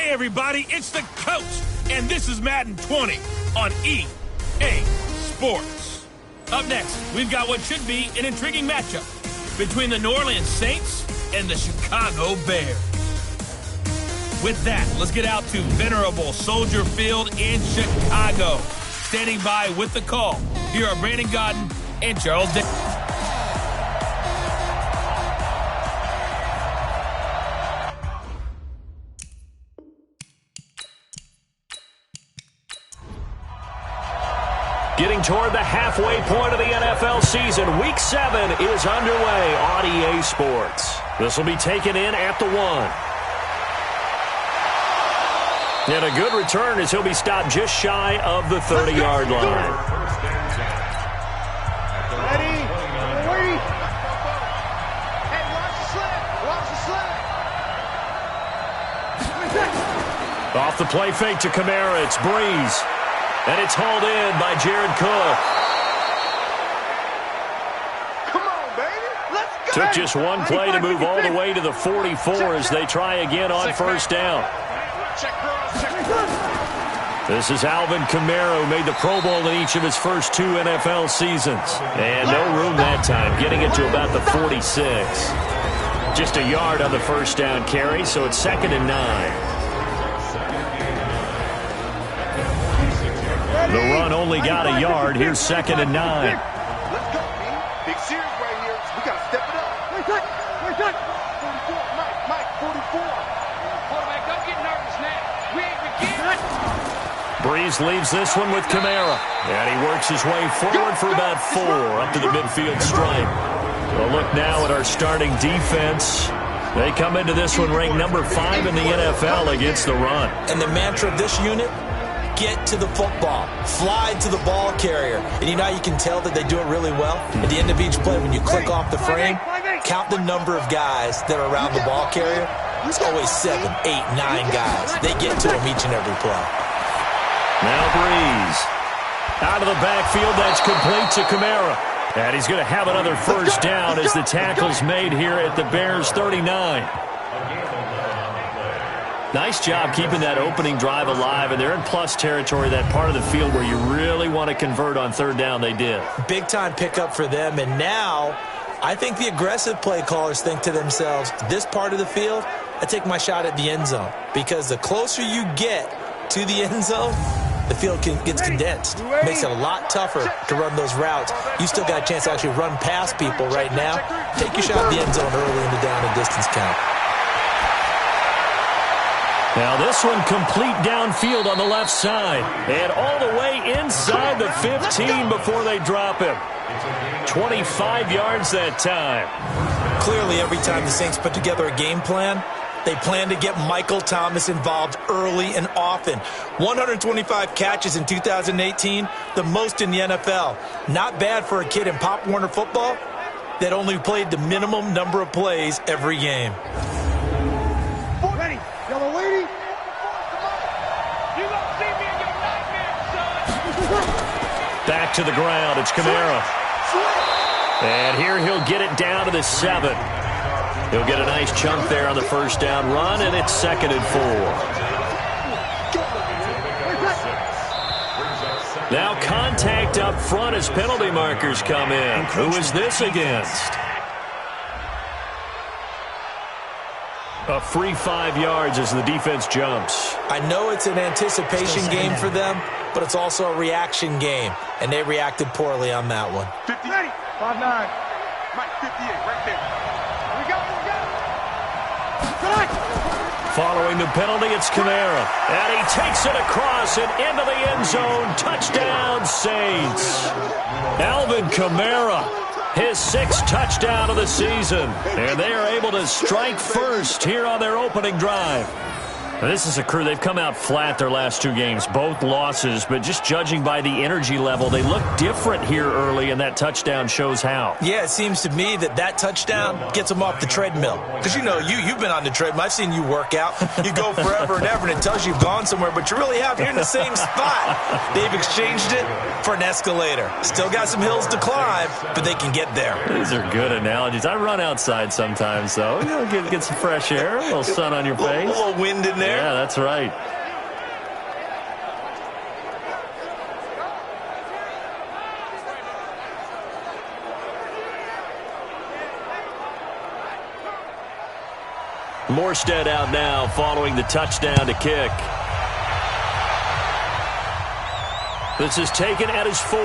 Hey, everybody, it's the coach, and this is Madden 20 on EA Sports. Up next, we've got what should be an intriguing matchup between the New Orleans Saints and the Chicago Bears. With that, let's get out to venerable Soldier Field in Chicago. Standing by with the call, here are Brandon Godden and Charles Davis. Getting toward the halfway point of the NFL season, Week 7 is underway on EA Sports. This will be taken in at the 1. And a good return as he'll be stopped just shy of the 30-yard line. Ready? Wait. Hey, watch the slip. Watch the slip. Off the play fake to Kamara, it's Breeze. And it's hauled in by Jared Cook. Come on, baby. Let's go. Took just one play to move all the way to the 44 as they try again on first down. This is Alvin Kamara, who made the Pro Bowl in each of his first 2 NFL seasons. And no room that time, getting it to about the 46. Just a yard on the first down carry, so it's 2nd and 9. The run only got a yard. Here's 2nd and 9. Let's go, man. Big series right here. We got to step it up. Wait, 44. Mike, 44. Quarterback, don't get nervous now. We ain't beginning. Breeze leaves this one with Kamara. And he works his way forward for about 4 up to the midfield stripe. We'll look now at our starting defense. They come into this one ranked number 5 in the NFL against the run. And the mantra of this unit, get to the football, fly to the ball carrier. And you know how you can tell that they do it really well? At the end of each play, when you click off the frame, count the number of guys that are around the ball carrier. It's always 7, 8, 9 guys. They get to them each and every play. Now Breeze. Out of the backfield, that's complete to Kamara. And he's going to have another first down as the tackle's made here at the Bears' 39. Nice job keeping that opening drive alive, and they're in plus territory, that part of the field where you really want to convert on 3rd down. They did. Big-time pickup for them, and now I think the aggressive play callers think to themselves, this part of the field, I take my shot at the end zone, because the closer you get to the end zone, the field gets condensed. Makes it a lot tougher to run those routes. You still got a chance to actually run past people right now. Take your shot at the end zone early in the down and distance count. Now this one complete downfield on the left side. And all the way inside the 15 before they drop him. 25 yards that time. Clearly, every time the Saints put together a game plan, they plan to get Michael Thomas involved early and often. 125 catches in 2018, the most in the NFL. Not bad for a kid in Pop Warner football that only played the minimum number of plays every game. Ready. Yellow lady. Back to the ground. It's Kamara. And here he'll get it down to the 7. He'll get a nice chunk there on the first down run, and it's 2nd and 4. Now contact up front as penalty markers come in. Who is this against? A free 5 yards as the defense jumps. I know it's an anticipation game for them, but it's also a reaction game, and they reacted poorly on that one. 50, 5-9. Mike, 58, right there. We go. Following the penalty, it's Kamara. And he takes it across and into the end zone. Touchdown, Saints. Alvin Kamara, his 6th touchdown of the season. And they are able to strike first here on their opening drive. Now, this is a crew, they've come out flat their last 2 games, both losses, but just judging by the energy level, they look different here early, and that touchdown shows how. Yeah, it seems to me that touchdown gets them off the treadmill. Because, you know, you've been on the treadmill. I've seen you work out. You go forever and ever, and it tells you you've gone somewhere, but you really haven't. You're in the same spot. They've exchanged it for an escalator. Still got some hills to climb, but they can get there. These are good analogies. I run outside sometimes, though. You know, get some fresh air, a little sun on your face. A little wind in there. there. Yeah, that's right. Morstead out now following the touchdown to kick. This is taken at his 4.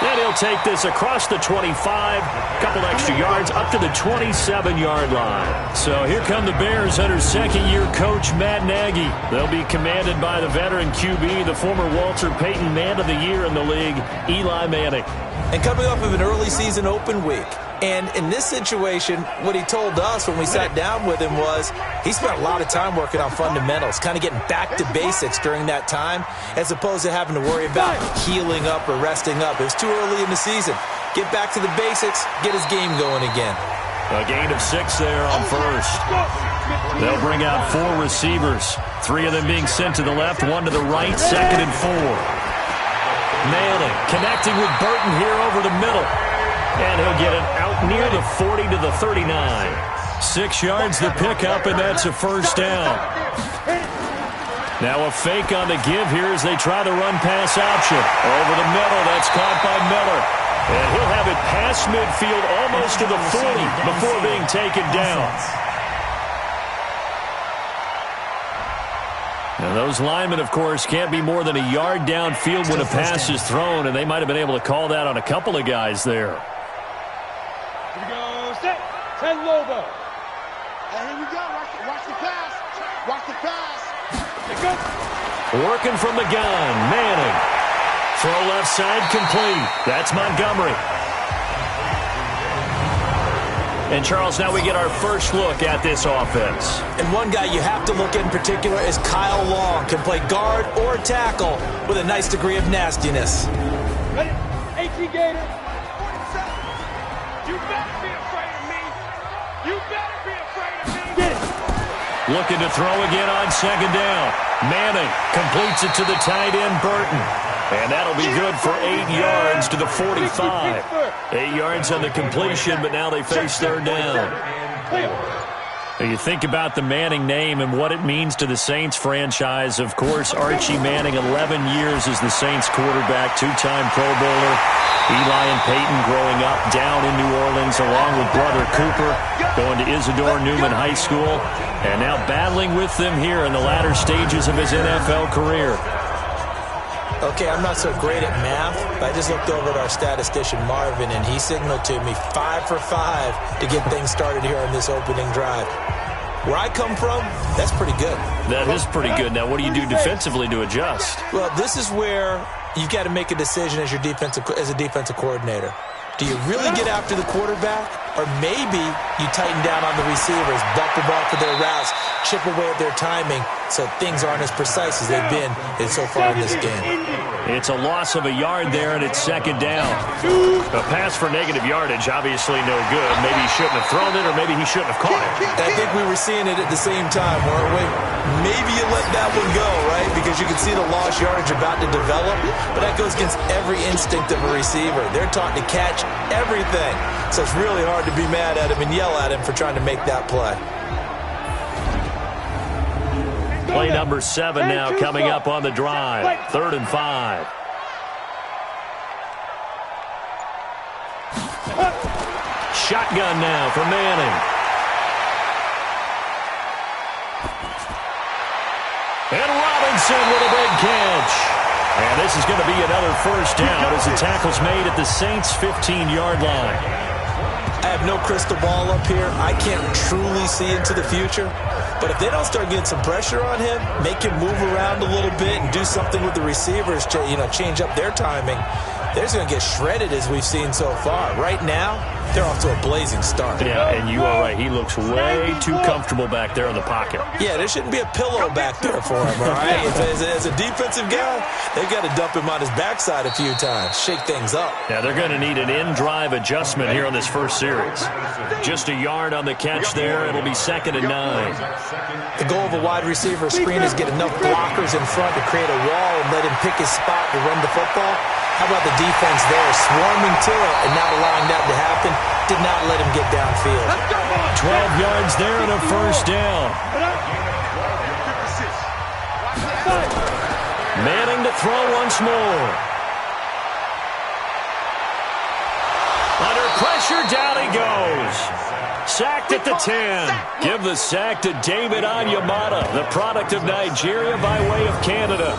And he'll take this across the 25, couple extra yards, up to the 27-yard line. So here come the Bears under second-year coach Matt Nagy. They'll be commanded by the veteran QB, the former Walter Payton Man of the Year in the league, Eli Manning. And coming off of an early season open week. And in this situation, what he told us when we sat down with him was he spent a lot of time working on fundamentals, kind of getting back to basics during that time, as opposed to having to worry about healing up or resting up. It was too early in the season. Get back to the basics, get his game going again. A gain of 6 there on first. They'll bring out 4 receivers, 3 of them being sent to the left, 1 to the right, 2nd and 4. Manning connecting with Burton here over the middle. And he'll get it out near the 40 to the 39. 6 yards the pickup, and that's a first down. Now a fake on the give here as they try the run-pass option. Over the middle, that's caught by Miller. And he'll have it past midfield almost to the 40 before being taken down. Now those linemen, of course, can't be more than a yard downfield when a pass is thrown, and they might have been able to call that on a couple of guys there. Here we go, set, 10 Lobo. And here we go, watch the pass. Watch the pass. Here goes. Working from the gun, Manning. Throw left side complete. That's Montgomery. And, Charles, now we get our first look at this offense. And one guy you have to look at in particular is Kyle Long. Can play guard or tackle with a nice degree of nastiness. Ready? 18 Gator. You better be afraid of me. You better be afraid of me. Get it. Looking to throw again on 2nd down. Manning completes it to the tight end, Burton. And that'll be good for 8 yards to the 45. 8 yards on the completion, but now they face 3rd down. You think about the Manning name and what it means to the Saints franchise. Of course, Archie Manning, 11 years as the Saints quarterback, 2-time Pro Bowler. Eli and Peyton growing up down in New Orleans along with brother Cooper, going to Isidore Newman High School, and now battling with them here in the latter stages of his NFL career. Okay, I'm not so great at math, but I just looked over at our statistician, Marvin, and he signaled to me 5 for 5 to get things started here on this opening drive. Where I come from, that's pretty good. That is pretty good. Now, what do you do defensively to adjust? Well, this is where you've got to make a decision as a defensive coordinator. Do you really get after the quarterback, or maybe you tighten down on the receivers, bump the ball for their routes, chip away at their timing, so things aren't as precise as they've been so far in this game? It's a loss of a yard there, and it's 2nd down. A pass for negative yardage, obviously no good. Maybe he shouldn't have thrown it, or maybe he shouldn't have caught it. I think we were seeing it at the same time, weren't we? Maybe you let that one go, right? Because you can see the lost yardage about to develop, but that goes against every instinct of a receiver. They're taught to catch everything, so it's really hard to be mad at him and yell at him for trying to make that play. Play number 7 now coming up on the drive. 3rd and 5. Shotgun now for Manning. And Robinson with a big catch. And this is going to be another first down as the tackle's made at the Saints' 15-yard line. I have no crystal ball up here. I can't truly see into the future. But if they don't start getting some pressure on him, make him move around a little bit and do something with the receivers, change up their timing, they're just going to get shredded as we've seen so far. Right now, they're off to a blazing start. Yeah, and you are right. He looks way too comfortable back there in the pocket. Yeah, there shouldn't be a pillow back there for him, all right? As a defensive guy, they've got to dump him on his backside a few times, shake things up. Yeah, they're going to need an in-drive adjustment here on this first series. Just a yard on the catch there. It'll be 2nd and 9. The goal of a wide receiver screen is get enough blockers in front to create a wall and let him pick his spot to run the football. How about the defense there, swarming to it and not allowing that to happen? Did not let him get downfield. 12 yards there and a first down. Manning to throw once more. Under pressure, down he goes. Sacked at the 10. Give the sack to David Onyemata, the product of Nigeria by way of Canada.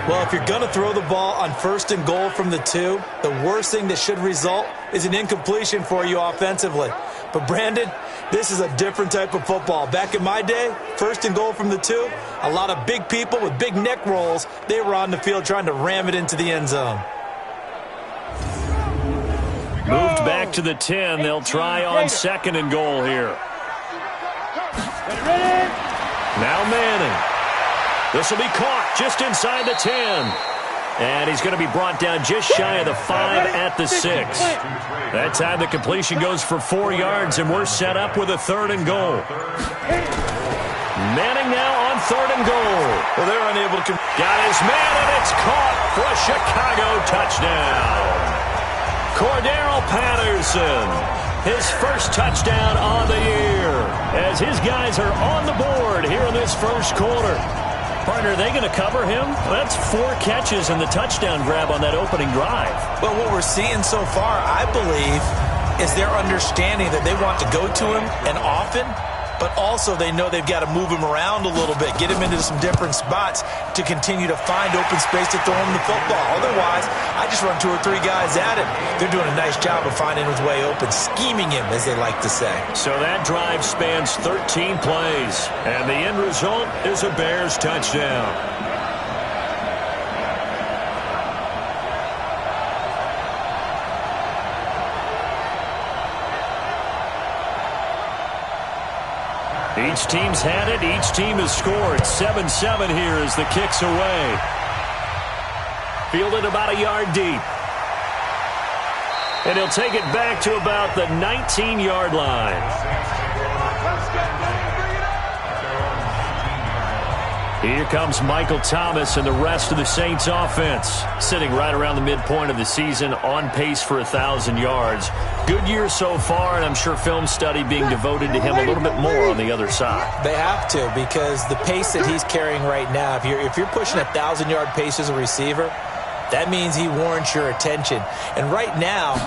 Well, if you're going to throw the ball on 1st and goal from the 2, the worst thing that should result is an incompletion for you offensively. But, Brandon, this is a different type of football. Back in my day, 1st and goal from the 2, a lot of big people with big neck rolls, they were on the field trying to ram it into the end zone. Moved back to the 10. They'll try on 2nd and goal here. Now Manning. This will be caught just inside the 10. And he's going to be brought down just shy of the 5 at the 6. That time the completion goes for 4 yards, and we're set up with a 3rd and goal. Manning now on 3rd and goal. Well, they're unable to... Got his man, and it's caught for a Chicago touchdown. Cordero Patterson, his first touchdown on the year, as his guys are on the board here in this first quarter. Partner, are they going to cover him? Well, that's 4 catches and the touchdown grab on that opening drive. Well, what we're seeing so far, I believe, is their understanding that they want to go to him and often, but also they know they've got to move him around a little bit, get him into some different spots to continue to find open space to throw him the football. Otherwise, I just run 2 or 3 guys at him. They're doing a nice job of finding his way open, scheming him, as they like to say. So that drive spans 13 plays, and the end result is a Bears touchdown. Each team's had it. Each team has scored. 7-7 here as the kick's away. Fielded about a yard deep. And he'll take it back to about the 19-yard line. Here comes Michael Thomas and the rest of the Saints offense, sitting right around the midpoint of the season, on pace for 1,000 yards. Good year so far, and I'm sure film study being devoted to him a little bit more on the other side. They have to, because the pace that he's carrying right now, if you're pushing a 1,000-yard pace as a receiver, that means he warrants your attention. And right now,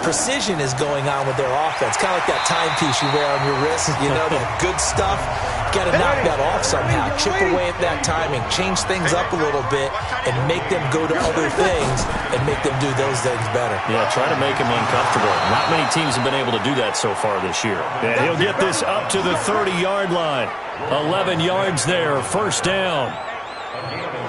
precision is going on with their offense. Kind of like that timepiece you wear on your wrist. You know, the good stuff. Got to knock that off somehow. Chip away at that timing. Change things up a little bit and make them go to other things and make them do those things better. Yeah, try to make him uncomfortable. Not many teams have been able to do that so far this year. And he'll get this up to the 30-yard line. 11 yards there, first down.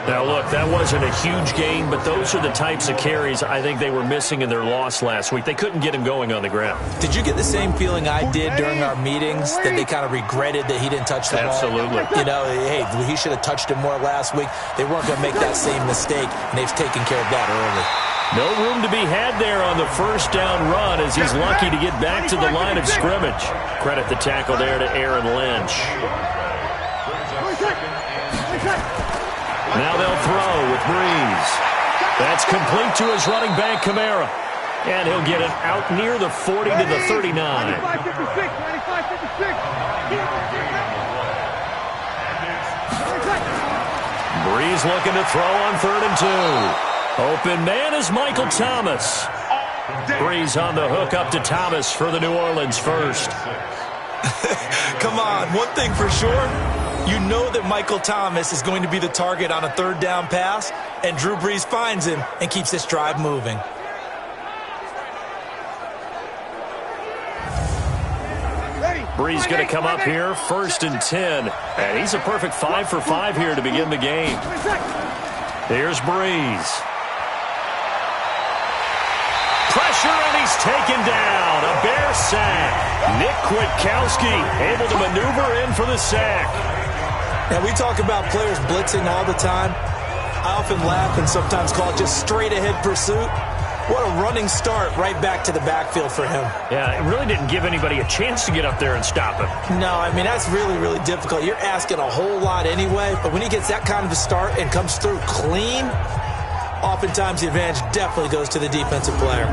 Now, look, that wasn't a huge gain, but those are the types of carries I think they were missing in their loss last week. They couldn't get him going on the ground. Did you get the same feeling I did during our meetings, that they kind of regretted that he didn't touch the ball? Absolutely. You know, hey, he should have touched him more last week. They weren't going to make that same mistake, and they've taken care of that early. No room to be had there on the first down run, as he's lucky to get back to the line of scrimmage. Credit the tackle there to Aaron Lynch. Now they'll throw with Breeze. That's complete to his running back, Kamara. And he'll get it out near the 40 to the 39. Breeze looking to throw on 3rd and 2. Open man is Michael Thomas. Breeze on the hook up to Thomas for the New Orleans first. Come on, one thing for sure. You know that Michael Thomas is going to be the target on a 3rd down pass, and Drew Brees finds him and keeps this drive moving. Brees going to come up here, 1st and 10. And he's a perfect 5 for 5 here to begin the game. Here's Brees. Pressure, and he's taken down. A Bear sack. Nick Kwiatkowski able to maneuver in for the sack. Now, we talk about players blitzing all the time. I often laugh and sometimes call it just straight-ahead pursuit. What a running start right back to the backfield for him. Yeah, it really didn't give anybody a chance to get up there and stop him. No, I mean, that's really, really difficult. You're asking a whole lot anyway, but when he gets that kind of a start and comes through clean, oftentimes the advantage definitely goes to the defensive player.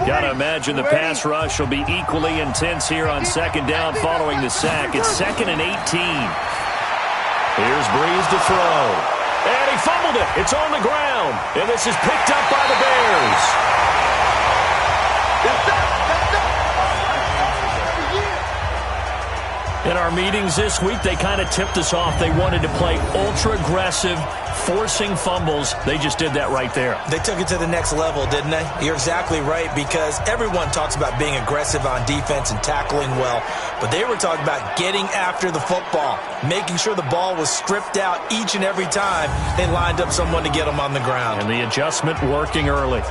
Gotta imagine the pass rush will be equally intense here on second down following the sack. It's 2nd and 18. Here's Breeze to throw. And he fumbled it. It's on the ground. And this is picked up by the Bears. In our meetings this week, they kind of tipped us off. They wanted to play ultra-aggressive, forcing fumbles. They just did that right there. They took it to the next level, didn't they? You're exactly right, because everyone talks about being aggressive on defense and tackling well, but they were talking about getting after the football, making sure the ball was stripped out each and every time they lined up someone to get them on the ground. And the adjustment working early.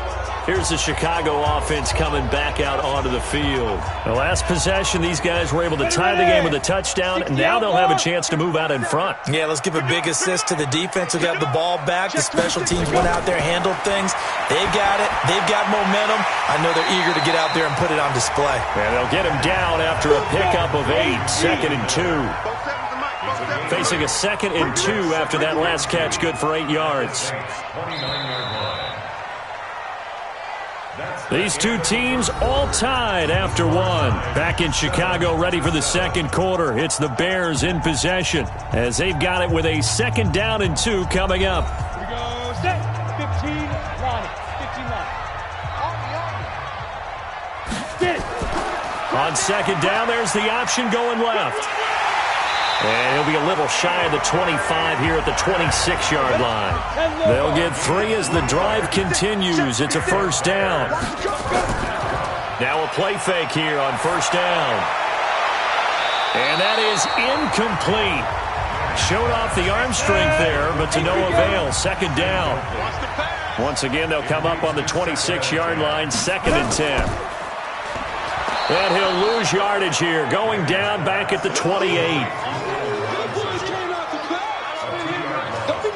Here's the Chicago offense coming back out onto the field. The last possession, these guys were able to tie the game with a touchdown, and now they'll have a chance to move out in front. Yeah, let's give a big assist to the defense who got the ball back. The special teams went out there, handled things. They've got it. They've got momentum. I know they're eager to get out there and put it on display. And they'll get him down after a pickup of 8, 2nd and 2. Facing a 2nd and 2 after that last catch, good for 8 yards. These two teams all tied after 1. Back in Chicago, ready for the second quarter. It's the Bears in possession as they've got it with a 2nd down and 2 coming up. Here we go, set. 15, line. 15, line. On 2nd down, there's the option going left. And he'll be a little shy of the 25 here at the 26-yard line. They'll get 3 as the drive continues. It's a 1st down. Now a play fake here on 1st down. And that is incomplete. Showed off the arm strength there, but to no avail. 2nd down. Once again, they'll come up on the 26-yard line, 2nd and 10. And he'll lose yardage here, going down back at the 28.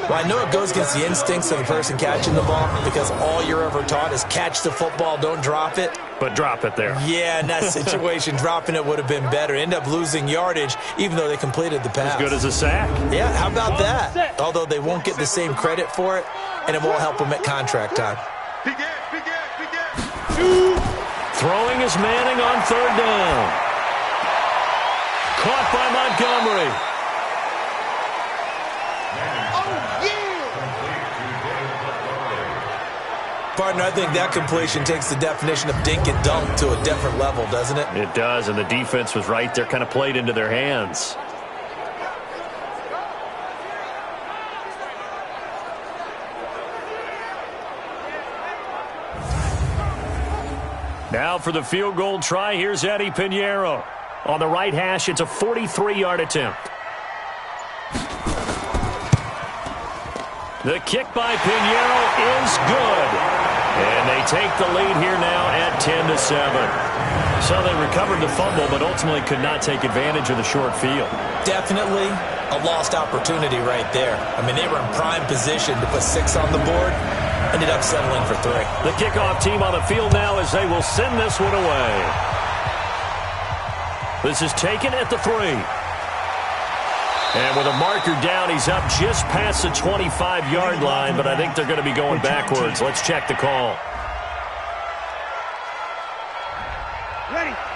Well, I know it goes against the instincts of the person catching the ball, because all you're ever taught is catch the football, don't drop it. But drop it there. Yeah, in that situation, dropping it would have been better. End up losing yardage, even though they completed the pass. As good as a sack. Yeah, how about that? Although they won't get the same credit for it, and it won't help them at contract time. Throwing is Manning on 3rd down. Caught by Montgomery. Partner, I think that completion takes the definition of dink and dunk to a different level, doesn't it? It does, and the defense was right there, kind of played into their hands. Now for the field goal try, here's Eddie Pinheiro. On the right hash, it's a 43-yard attempt. The kick by Pinheiro is good. And they take the lead here now at 10-7. So they recovered the fumble, but ultimately could not take advantage of the short field. Definitely a lost opportunity right there. I mean, they were in prime position to put 6 on the board. Ended up settling for 3. The kickoff team on the field now as they will send this one away. This is taken at the 3. And with a marker down, he's up just past the 25-yard line, but I think they're going to be going backwards. Let's check the call.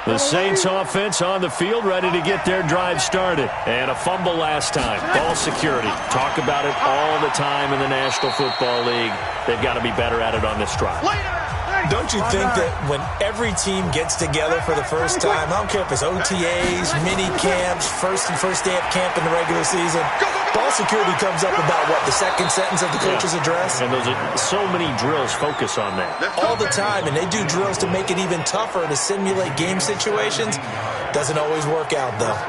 The Saints offense on the field, ready to get their drive started. And a fumble last time. Ball security. Talk about it all the time in the National Football League. They've got to be better at it on this drive. Don't you think that when every team gets together for the first time, I don't care if it's OTAs, mini camps, first day of camp in the regular season, ball security comes up about, what, the second sentence of the coach's address? And those are so many drills focus on that. All the time, and they do drills to make it even tougher to simulate game situations. Doesn't always work out, though.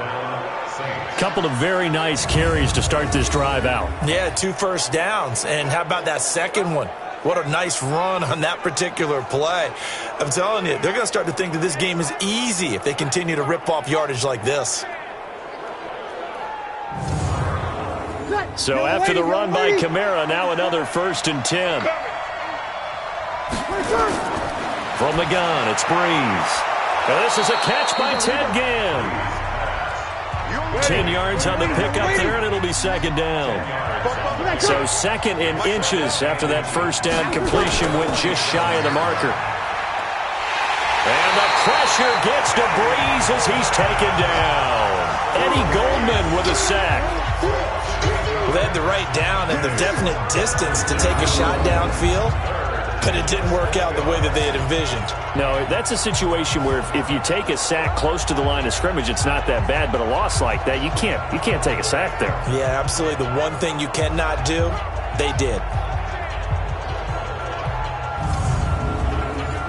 Couple of very nice carries to start this drive out. Yeah, 2 first downs. And how about that second one? What a nice run on that particular play. I'm telling you, they're going to start to think that this game is easy if they continue to rip off yardage like this. So after the run by Kamara, now another 1st and 10. From the gun, it's Breeze. Now this is a catch by Ted Ginn. 10 yards on the pickup there, and it'll be 2nd down. So 2nd and inches after that 1st down completion went just shy of the marker. And the pressure gets to Breeze as he's taken down. Eddie Goldman with a sack. Well, they had the right down and the definite distance to take a shot downfield, but it didn't work out the way that they had envisioned. No, that's a situation where if you take a sack close to the line of scrimmage, it's not that bad, but a loss like that, you can't take a sack there. Yeah, absolutely. The one thing you cannot do, they did.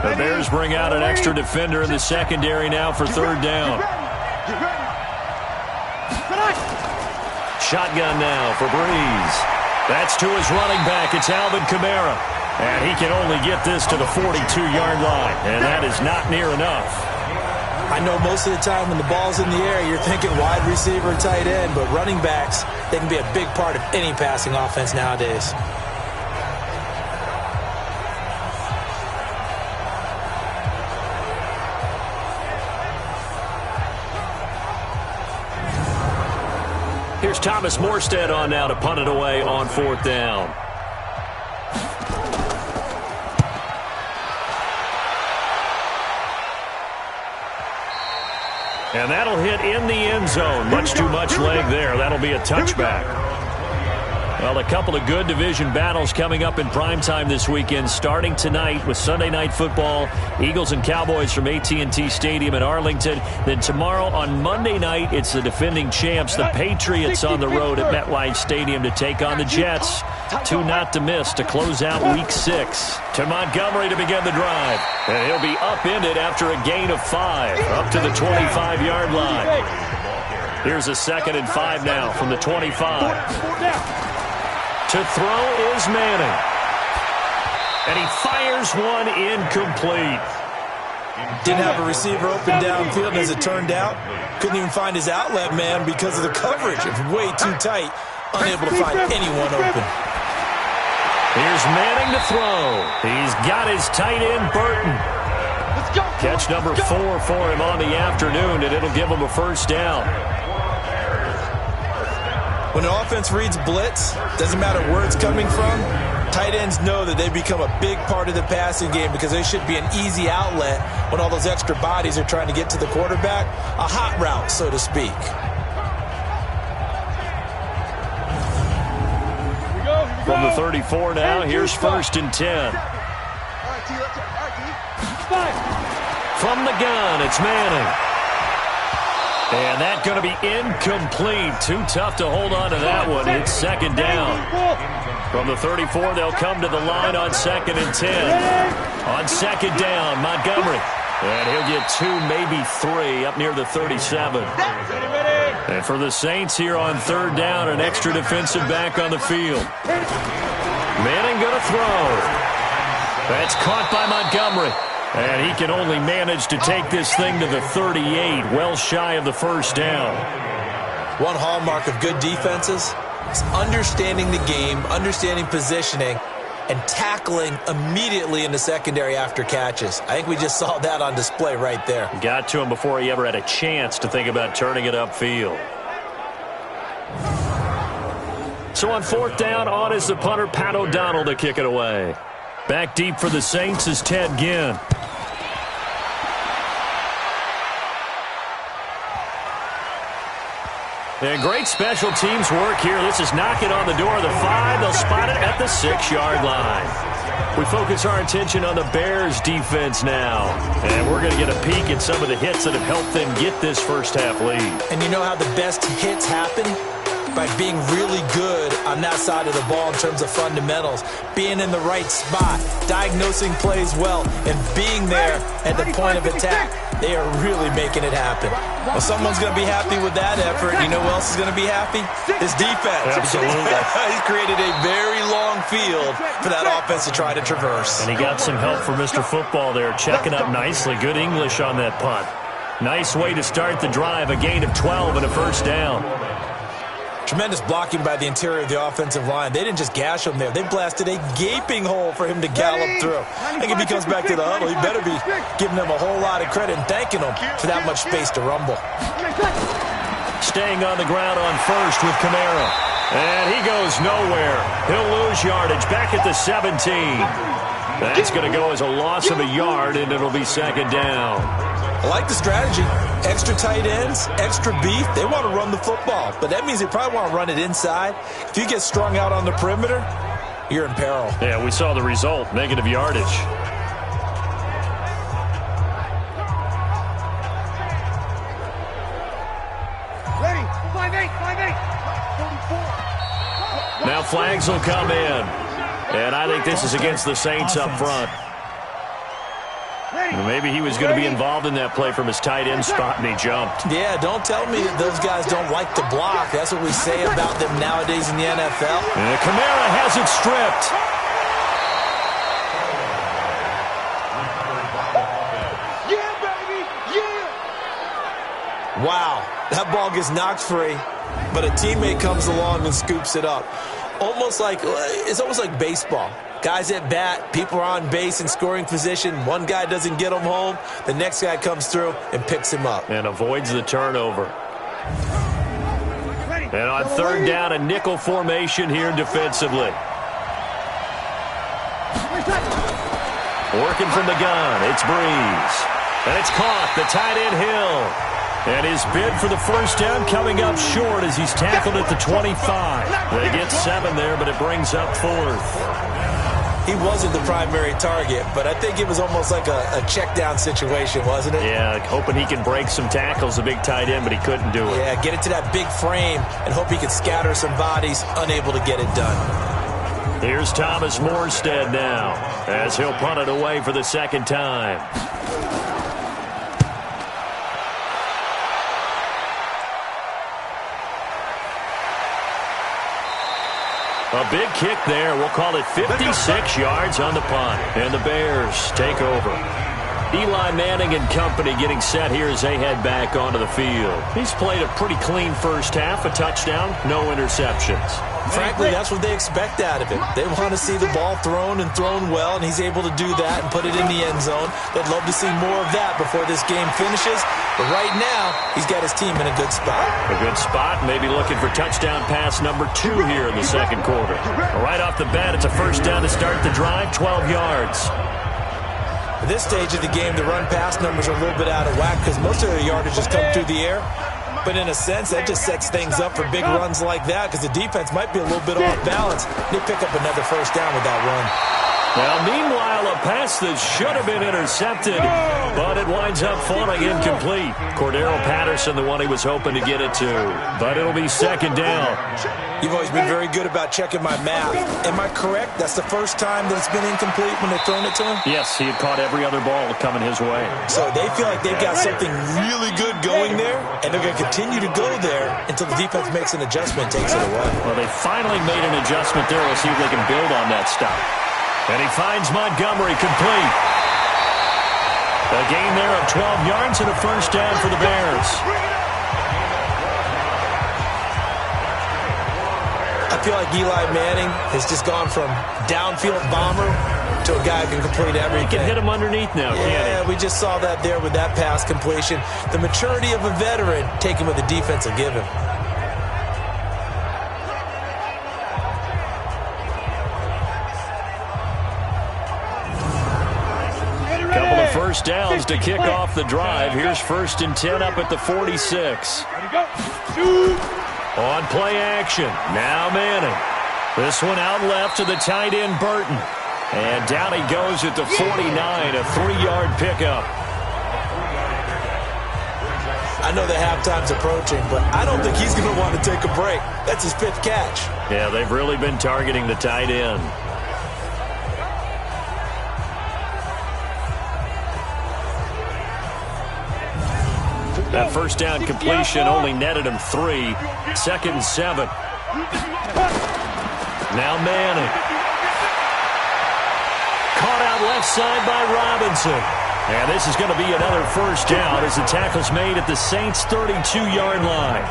The Bears bring out an extra defender in the secondary now for third down. Shotgun now for Breeze. That's to his running back. It's Alvin Kamara. And he can only get this to the 42-yard line. And that is not near enough. I know most of the time when the ball's in the air, you're thinking wide receiver, tight end. But running backs, they can be a big part of any passing offense nowadays. Here's Thomas Morstead on now to punt it away on fourth down. And that'll hit in the end zone. Much too much leg there. That'll be a touchback. Well, a couple of good division battles coming up in primetime this weekend, starting tonight with Sunday Night Football, Eagles and Cowboys from AT&T Stadium in Arlington. Then tomorrow on Monday night, it's the defending champs, the Patriots, on the road at MetLife Stadium to take on the Jets. Two not to miss to close out Week 6. To Montgomery to begin the drive. And he'll be upended after a gain of 5, up to the 25-yard line. Here's a 2nd and 5 now from the 25. To throw is Manning. And he fires one incomplete. Didn't have a receiver open downfield, and as it turned out, couldn't even find his outlet man because of the coverage. It was way too tight, unable to find anyone open. Here's Manning to throw. He's got his tight end, Burton. Catch number 4 for him on the afternoon, and it'll give him a first down. When an offense reads blitz, doesn't matter where it's coming from, tight ends know that they become a big part of the passing game because they should be an easy outlet when all those extra bodies are trying to get to the quarterback. A hot route, so to speak. From the 34 now, here's 1st and 10. From the gun, it's Manning. And that's going to be incomplete. Too tough to hold on to that one. It's 2nd down. From the 34, they'll come to the line on 2nd and 10. On 2nd down, Montgomery. And he'll get 2, maybe 3, up near the 37. And for the Saints here on 3rd down, an extra defensive back on the field. Manning going to throw. That's caught by Montgomery. And he can only manage to take this thing to the 38, well shy of the first down. One hallmark of good defenses is understanding the game, understanding positioning, and tackling immediately in the secondary after catches. I think we just saw that on display right there. Got to him before he ever had a chance to think about turning it upfield. So on 4th down, on is the punter, Pat O'Donnell, to kick it away. Back deep for the Saints is Ted Ginn. And great special teams work here. This is knocking on the door of the 5. They'll spot it at the 6-yard line. We focus our attention on the Bears defense now. And we're going to get a peek at some of the hits that have helped them get this first-half lead. And you know how the best hits happen? By being really good on that side of the ball in terms of fundamentals, being in the right spot, diagnosing plays well, and being there at the point of attack. They are really making it happen. Well, someone's going to be happy with that effort. You know who else is going to be happy? His defense. Absolutely. He's created a very long field for that offense to try to traverse. And he got some help from Mr. Football there, checking up nicely. Good English on that punt. Nice way to start the drive, a gain of 12 and a first down. Tremendous blocking by the interior of the offensive line. They didn't just gash him there. They blasted a gaping hole for him to gallop through. I think if he comes back to the huddle, he better be giving them a whole lot of credit and thanking them for that much space to rumble. Staying on the ground on 1st with Kamara. And he goes nowhere. He'll lose yardage back at the 17. That's going to go as a loss of a yard, and it'll be second down. I like the strategy. Extra tight ends, extra beef. They want to run the football, but that means they probably want to run it inside. If you get strung out on the perimeter, you're in peril. Yeah, we saw the result, negative yardage. Ready, 5-8, 5-8. 44. Now flags will come in. And I think this is against the Saints up front. Maybe he was going to be involved in that play from his tight end spot, and he jumped. Yeah, don't tell me that those guys don't like to block. That's what we say about them nowadays in the NFL. And Kamara has it stripped. Yeah, baby, yeah. Wow, that ball gets knocked free, but a teammate comes along and scoops it up. It's almost like baseball. Guys at bat, people are on base in scoring position. One guy doesn't get him home. The next guy comes through and picks him up. And avoids the turnover. And on third down, a nickel formation here defensively. Working from the gun, it's Breeze. And it's caught, the tight end Hill. And his bid for the first down coming up short as he's tackled at the 25. They get 7 there, but it brings up 4th. He wasn't the primary target, but I think it was almost like a check down situation, wasn't it? Yeah, hoping he can break some tackles, a big tight end, but he couldn't do it. Yeah, get it to that big frame and hope he could scatter some bodies, unable to get it done. Here's Thomas Morstead now as he'll punt it away for the second time. A big kick there. We'll call it 56 yards on the punt. And the Bears take over. Eli Manning and company getting set here as they head back onto the field. He's played a pretty clean first half, a touchdown, no interceptions. Frankly, that's what they expect out of him. They want to see the ball thrown and thrown well, and he's able to do that and put it in the end zone. They'd love to see more of that before this game finishes. But right now, he's got his team in a good spot. A good spot, maybe looking for touchdown pass number 2 here in the second quarter. Right off the bat, it's a first down to start the drive, 12 yards. At this stage of the game, the run-pass numbers are a little bit out of whack because most of their yardage has come through the air. But in a sense, that just sets things up for big runs like that because the defense might be a little bit off balance. They pick up another first down with that run. Now, meanwhile, a pass that should have been intercepted, but it winds up falling incomplete. Cordero Patterson, the one he was hoping to get it to, but it'll be second down. You've always been very good about checking my math. Am I correct? That's the first time that it's been incomplete when they've thrown it to him? Yes, he had caught every other ball coming his way. So they feel like they've got something really good going there, and they're going to continue to go there until the defense makes an adjustment and takes it away. Well, they finally made an adjustment there. We'll see if they can build on that stop. And he finds Montgomery complete. A gain there of 12 yards and a first down for the Bears. I feel like Eli Manning has just gone from downfield bomber to a guy who can complete everything. He can hit him underneath now, can't he? Yeah, we just saw that there with that pass completion. The maturity of a veteran taken what the defense will give him. Couple of first downs to kick off the drive. Here's 1st and 10 up at the 46. On play action. Now Manning. This one out left to the tight end Burton. And down he goes at the 49, a 3-yard pickup. I know the halftime's approaching, but I don't think he's going to want to take a break. That's his 5th catch. Yeah, they've really been targeting the tight end. That first down completion only netted him 3. 2nd and 7. Now Manning. Caught out left side by Robinson. And this is going to be another first down as the tackle's made at the Saints' 32-yard line.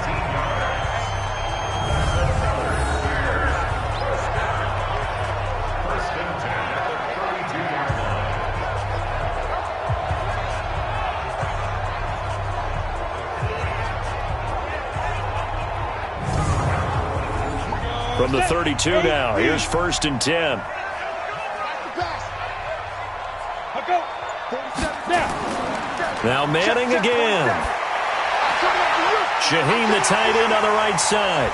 From the 32 now, here's 1st and 10. Now Manning again. Shaheen, the tight end, on the right side.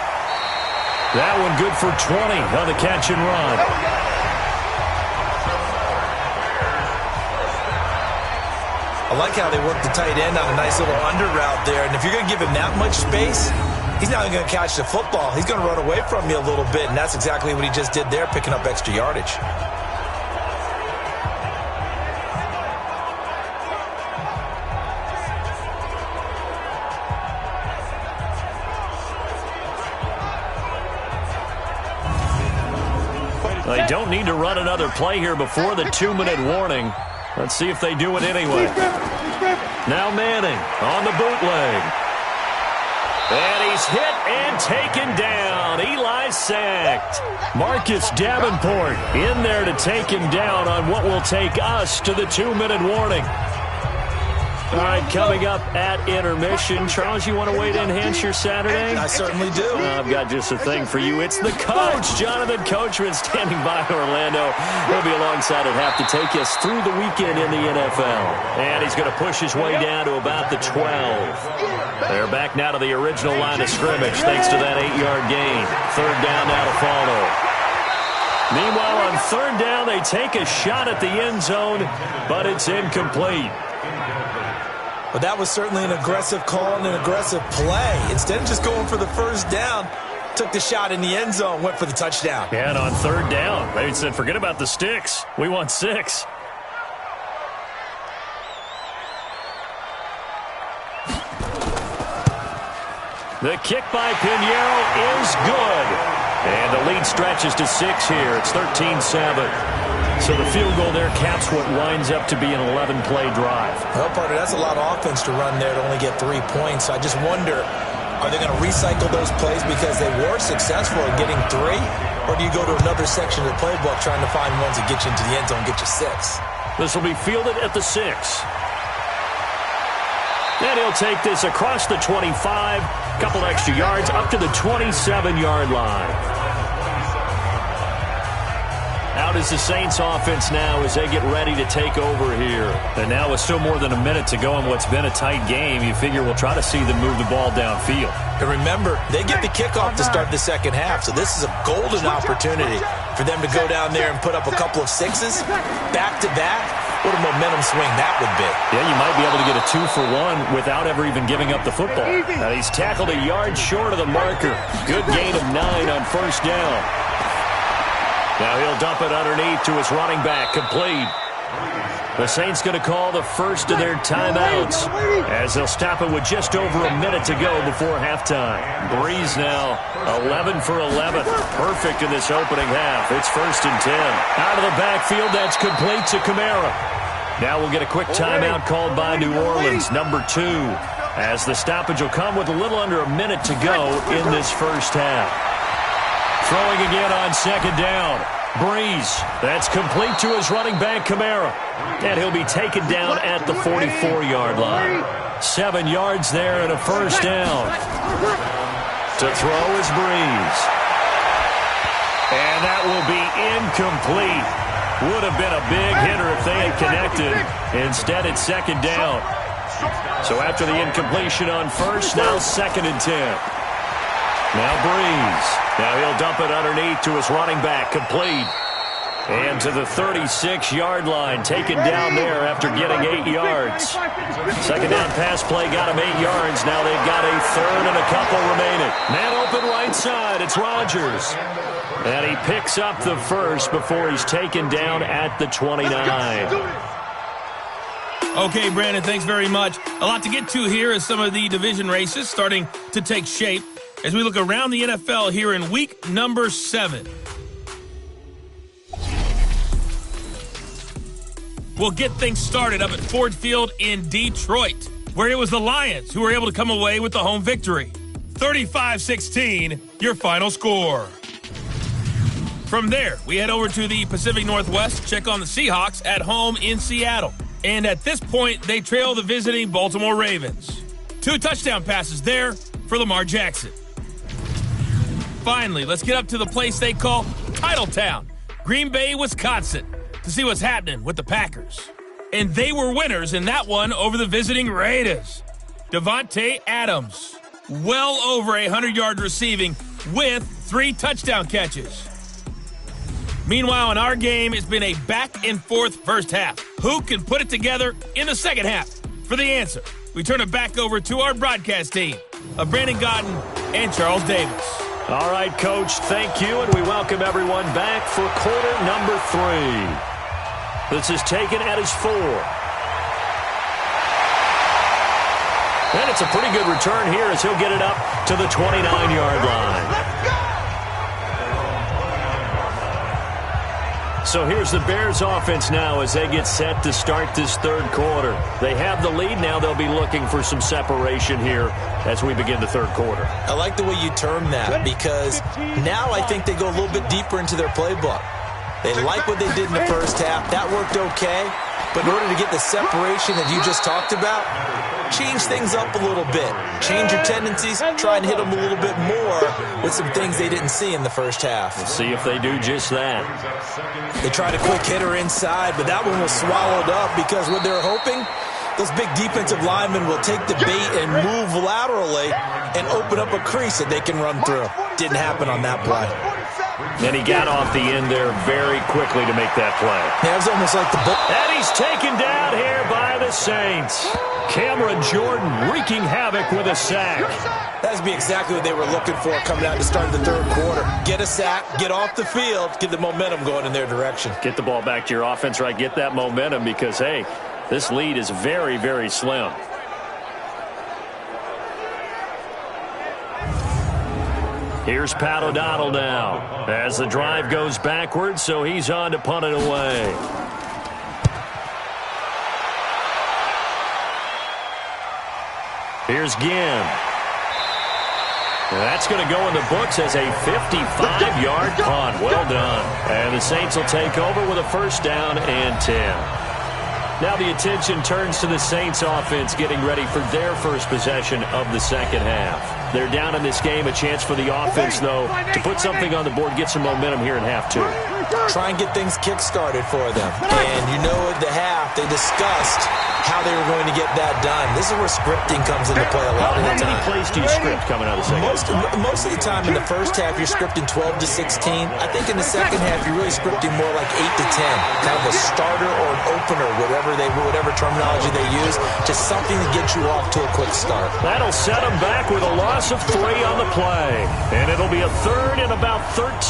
That one good for 20 on the catch and run. I like how they work the tight end on a nice little under route there. And if you're going to give him that much space, he's not going to catch the football. He's going to run away from you a little bit, and that's exactly what he just did there, picking up extra yardage. They don't need to run another play here before the 2-minute warning. Let's see if they do it anyway. Now Manning on the bootleg. And he's hit and taken down. Eli sacked. Marcus Davenport in there to take him down on what will take us to the 2-minute warning. All right, coming up at intermission. Charles, you want to wait to enhance your Saturday? I certainly do. I've got just a thing for you. It's the coach, Jonathan Coachman, standing by Orlando. He'll be alongside at half to take us through the weekend in the NFL. And he's going to push his way down to about the 12. They're back now to the original line of scrimmage thanks to that 8-yard gain. Third down now to follow. Meanwhile, on third down, they take a shot at the end zone, but it's incomplete. But that was certainly an aggressive call and an aggressive play. Instead of just going for the first down, took the shot in the end zone, went for the touchdown. Yeah, and on third down, they said, forget about the sticks. We want 6. The kick by Pinheiro is good. And the lead stretches to 6 here. It's 13-7. So the field goal there caps what winds up to be an 11-play drive. Well, partner, that's a lot of offense to run there to only get 3 points. So I just wonder, are they going to recycle those plays because they were successful in getting 3? Or do you go to another section of the playbook trying to find ones that get you into the end zone and get you 6? This will be fielded at the 6. And he'll take this across the 25, couple extra yards, up to the 27-yard line. Out is the Saints offense now as they get ready to take over here. And now with still more than a minute to go in what's been a tight game, you figure we'll try to see them move the ball downfield. And remember, they get the kickoff to start the second half, so this is a golden opportunity for them to go down there and put up a couple of 6s back-to-back. What a momentum swing that would be. Yeah, you might be able to get a 2-for-1 without ever even giving up the football. Now he's tackled a yard short of the marker. Good gain of 9 on first down. Now he'll dump it underneath to his running back, complete. The Saints going to call the first of their timeouts as they'll stop it with just over a minute to go before halftime. Breeze now 11 for 11. Perfect in this opening half. It's 1st and 10. Out of the backfield, that's complete to Kamara. Now we'll get a quick timeout called by New Orleans, number 2, as the stoppage will come with a little under a minute to go in this first half. Throwing again on second down. Breeze. That's complete to his running back, Kamara. And he'll be taken down at the 44-yard line. 7 yards there and a first down. To throw is Breeze. And that will be incomplete. Would have been a big hitter if they had connected. Instead, it's second down. So after the incompletion on first, now 2nd and 10. Now Breeze. Now he'll dump it underneath to his running back, complete. And to the 36-yard line, taken down there after getting 8 yards. Second down pass play got him 8 yards. Now they've got a third and a couple remaining. Man open right side, it's Rodgers. And he picks up the first before he's taken down at the 29. Okay, Brandon, thanks very much. A lot to get to here as some of the division races starting to take shape as we look around the NFL here in week number 7. We'll get things started up at Ford Field in Detroit, where it was the Lions who were able to come away with the home victory. 35-16, your final score. From there, we head over to the Pacific Northwest to check on the Seahawks at home in Seattle. And at this point, they trail the visiting Baltimore Ravens. 2 touchdown passes there for Lamar Jackson. Finally, let's get up to the place they call Titletown, Green Bay, Wisconsin, to see what's happening with the Packers. and they were winners in that one over the visiting Raiders. Devontae Adams, well over 100 yards receiving with 3 touchdown catches. Meanwhile, in our game, it's been a back-and-forth first half. Who can put it together in the second half? For the answer, we turn it back over to our broadcast team of Brandon Godden and Charles Davis. All right, Coach, thank you, and we welcome everyone back for quarter number 3. This is taken at his 4. And it's a pretty good return here as he'll get it up to the 29-yard line. So here's the Bears offense now as they get set to start this third quarter. They have the lead now. They'll be looking for some separation here as we begin the third quarter. I like the way you term that because now I think they go a little bit deeper into their playbook. They like what they did in the first half. That worked okay. But in order to get the separation that you just talked about, change things up a little bit. Change your tendencies. Try and hit them a little bit more with some things they didn't see in the first half. We'll see if they do just that. They tried a quick hitter inside, but that one was swallowed up because what they're hoping, those big defensive linemen will take the bait and move laterally and open up a crease that they can run through. Didn't happen on that play. And he got off the end there very quickly to make that play. Yeah, it was almost like the bull. And he's taken down here by the Saints. Cameron Jordan wreaking havoc with a sack. That'd be exactly what they were looking for coming out to start the third quarter. Get a sack, get off the field, get the momentum going in their direction. Get the ball back to your offense, right? Get that momentum because, hey, this lead is very, very slim. Here's Pat O'Donnell now as the drive goes backwards, so he's on to punt it away. Here's Ginn. That's going to go in the books as a 55-yard punt. Well done. And the Saints will take over with a first down and 10. Now the attention turns to the Saints offense getting ready for their first possession of the second half. They're down in this game. A chance for the offense, though, to put something on the board, get some momentum here in half 2. Try and get things kick-started for them. And you know at the half they discussed how they were going to get that done. This is where scripting comes into play a lot of the time. How many plays do you script coming out of the second half? Most of the time in the first half, you're scripting 12 to 16. I think in the second half, you're really scripting more like 8 to 10. Kind of a starter or an opener, whatever terminology they use. Just something to get you off to a quick start. That'll set them back with a loss of 3 on the play. And it'll be a third and about 13.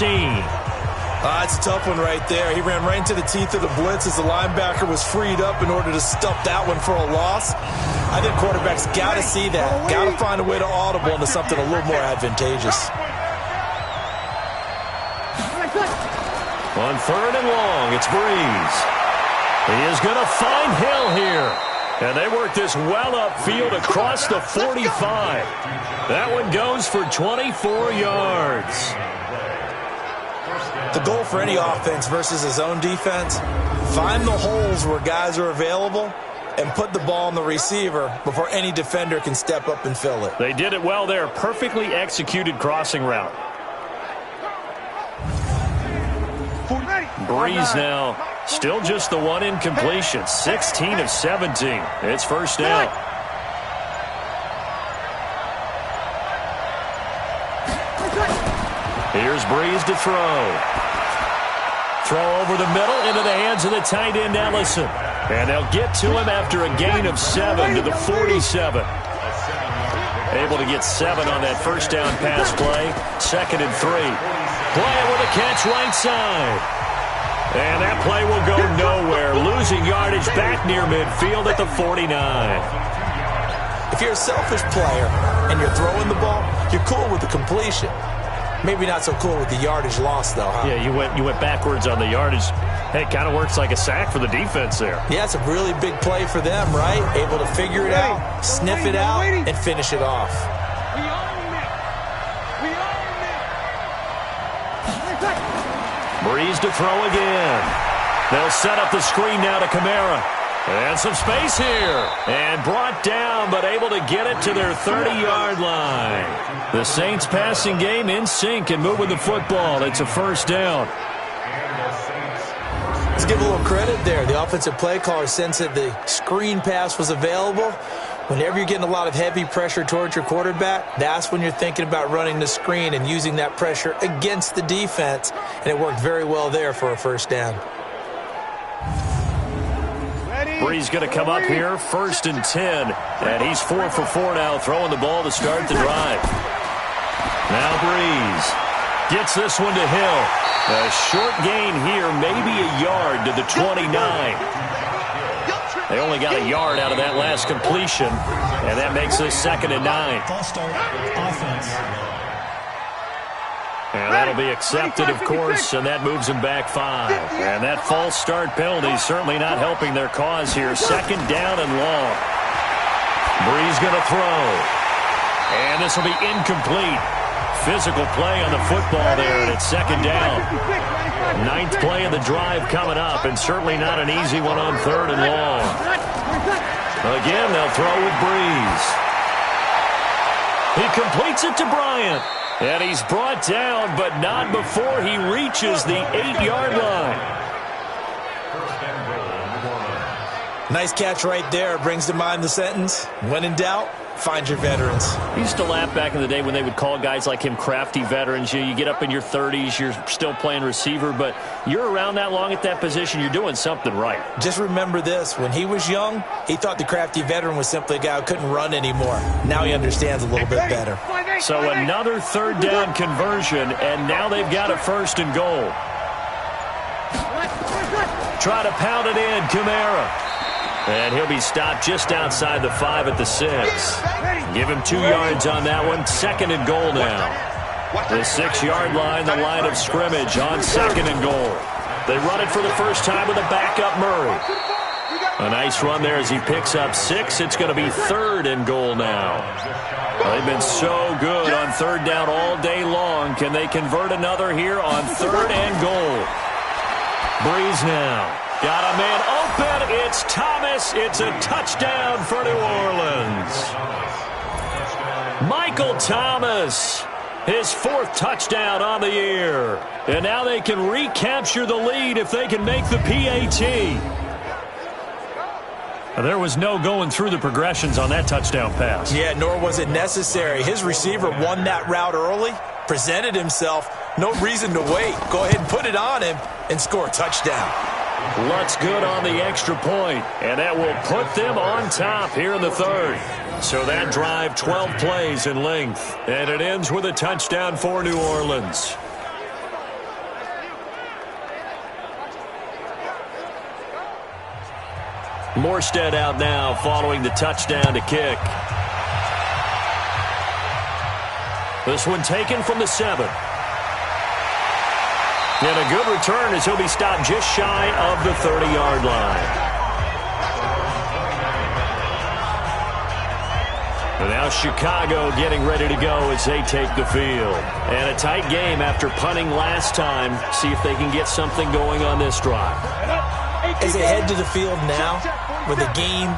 It's a tough one right there. He ran right into the teeth of the blitz as the linebacker was freed up in order to stuff that one for a loss. I think quarterbacks got to see that. Got to find a way to audible into something a little more advantageous. On third and long, it's Breeze. He is going to find Hill here. And they work this well upfield across the 45. That one goes for 24 yards. The goal for any offense versus his own defense, find the holes where guys are available and put the ball on the receiver before any defender can step up and fill it. They did it well there. Perfectly executed crossing route. Breeze now, still just the one incompletion. 16 of 17. It's first down. Here's Breeze to throw. Throw over the middle into the hands of the tight end Ellison. And they'll get to him after a gain of 7 to the 47. Able to get 7 on that first down pass play. 2nd and 3. Playing with a catch right side. And that play will go nowhere. Losing yardage back near midfield at the 49. If you're a selfish player and you're throwing the ball, you're cool with the completion. Maybe not so cool with the yardage loss, though, huh? Yeah, you went backwards on the yardage. Hey, it kind of works like a sack for the defense there. Yeah, it's a really big play for them, right? Able to figure it out, sniff it out, and finish it off. Breeze to throw again. They'll set up the screen now to Kamara. And some space here. And brought down, but able to get it to their 30-yard line. The Saints passing game in sync and moving the football. It's a first down. Let's give a little credit there. The offensive play caller sensed that the screen pass was available. Whenever you're getting a lot of heavy pressure towards your quarterback, that's when you're thinking about running the screen and using that pressure against the defense. And it worked very well there for a first down. Breeze going to come up here, 1st and 10. And he's 4 for 4 now, throwing the ball to start the drive. Now Breeze gets this one to Hill. A short gain here, maybe a yard to the 29. They only got a yard out of that last completion, and that makes this 2nd and 9. False start, offense. And that'll be accepted, of course, and that moves them back 5. And that false start penalty certainly not helping their cause here. 2nd down and long. Breeze going to throw. And this will be incomplete. Physical play on the football there, and it's 2nd down. 9th play of the drive coming up, and certainly not an easy one on 3rd and long. Again, they'll throw with Breeze. He completes it to Bryant. And he's brought down, but not before he reaches the 8-yard line. Nice catch right there. Brings to mind the sentence, when in doubt, find your veterans. I used to laugh back in the day when they would call guys like him crafty veterans. You get up in your 30s, you're still playing receiver, but you're around that long at that position, you're doing something right. Just remember this. When he was young, he thought the crafty veteran was simply a guy who couldn't run anymore. Now he understands a little bit better. So another 3rd down conversion, and now they've got a 1st and goal. Try to pound it in, Kamara. And he'll be stopped just outside the 5 at the 6. Give him 2 yards on that one. 2nd and goal now. The 6-yard line, the line of scrimmage on 2nd and goal. They run it for the first time with a backup Murray. A nice run there as he picks up 6. It's going to be 3rd and goal now. They've been so good on 3rd down all day long. Can they convert another here on 3rd and goal? Breeze now. Got a man open. It's Thomas. It's a touchdown for New Orleans. Michael Thomas, his 4th touchdown on the year. And now they can recapture the lead if they can make the PAT. There was no going through the progressions on that touchdown pass. Yeah, nor was it necessary. His receiver won that route early, presented himself. No reason to wait. Go ahead and put it on him and score a touchdown. Lutz good on the extra point, and that will put them on top here in the 3rd. So that drive, 12 plays in length, and it ends with a touchdown for New Orleans. Morstead out now following the touchdown to kick. This one taken from the 7. And a good return as he'll be stopped just shy of the 30-yard line. And now Chicago getting ready to go as they take the field. And a tight game after punting last time. See if they can get something going on this drive. As they head to the field now, with the game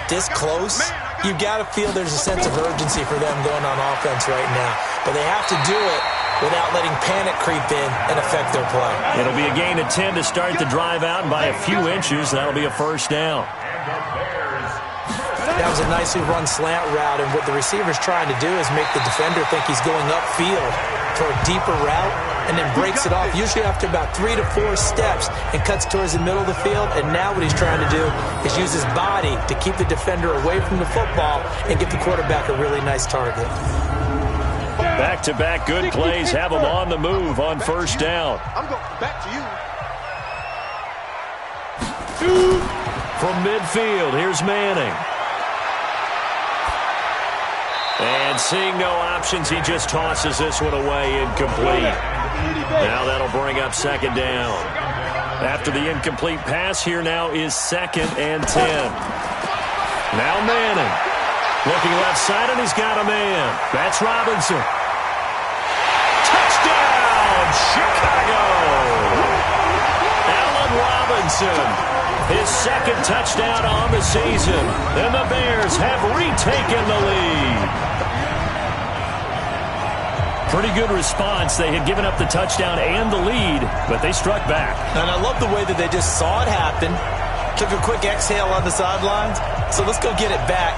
this close, you've got to feel there's a sense of urgency for them going on offense right now. But they have to do it without letting panic creep in and affect their play. It'll be a gain of 10 to start the drive out, and by a few inches, that'll be a 1st down. That was a nicely run slant route, and what the receiver's trying to do is make the defender think he's going upfield for a deeper route, and then breaks it off, usually after about 3 to 4 steps, and cuts towards the middle of the field. And now what he's trying to do is use his body to keep the defender away from the football and give the quarterback a really nice target. Back-to-back good plays have them on the move on 1st down. I'm going back to you. From midfield, here's Manning. And seeing no options, he just tosses this one away, incomplete. Now that'll bring up 2nd down. After the incomplete pass, here now is 2nd and 10. Now Manning. Looking left side, and he's got a man. That's Robinson. Touchdown, Chicago! Allen Robinson, his 2nd touchdown on the season. And the Bears have retaken the lead. Pretty good response. They had given up the touchdown and the lead, but they struck back. And I love the way that they just saw it happen, took a quick exhale on the sidelines. So let's go get it back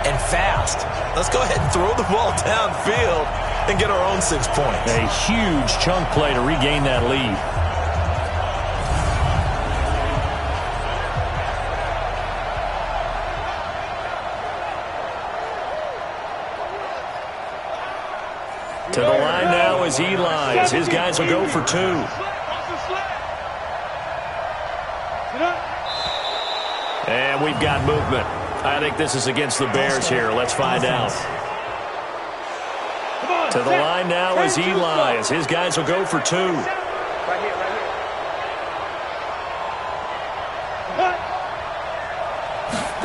and fast. Let's go ahead and throw the ball downfield and get our own 6 points. A huge chunk play to regain that lead. To the line now is Eli, as his guys will go for 2. And we've got movement. I think this is against the Bears here. Let's find out. To the line now is Eli, as his guys will go for 2. Right here, right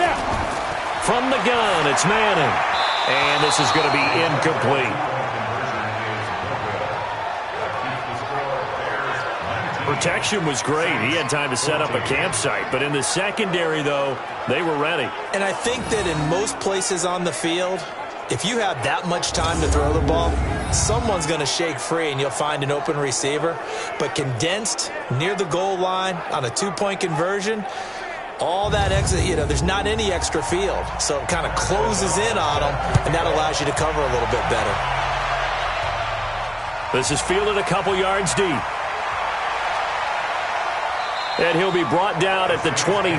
here. From the gun, it's Manning. And this is going to be incomplete. Protection was great. He had time to set up a campsite. But in the secondary, though, they were ready. And I think that in most places on the field, if you have that much time to throw the ball, someone's going to shake free and you'll find an open receiver. But condensed near the goal line on a 2-point conversion, all that extra, there's not any extra field. So it kind of closes in on them, and that allows you to cover a little bit better. This is fielded a couple yards deep. And he'll be brought down at the 23,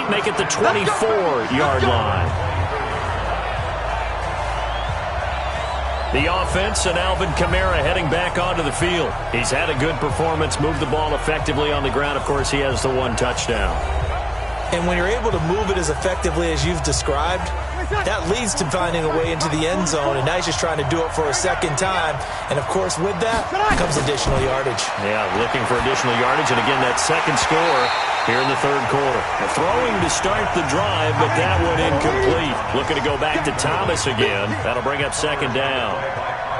make it the 24-yard line. The offense and Alvin Kamara heading back onto the field. He's had a good performance, moved the ball effectively on the ground. Of course, he has the 1 touchdown. And when you're able to move it as effectively as you've described, that leads to finding a way into the end zone, and now he's just trying to do it for a second time. And, of course, with that comes additional yardage. Yeah, looking for additional yardage, and again, that second score here in the third quarter. Throwing to start the drive, but that one incomplete. Looking to go back to Thomas again. That'll bring up second down.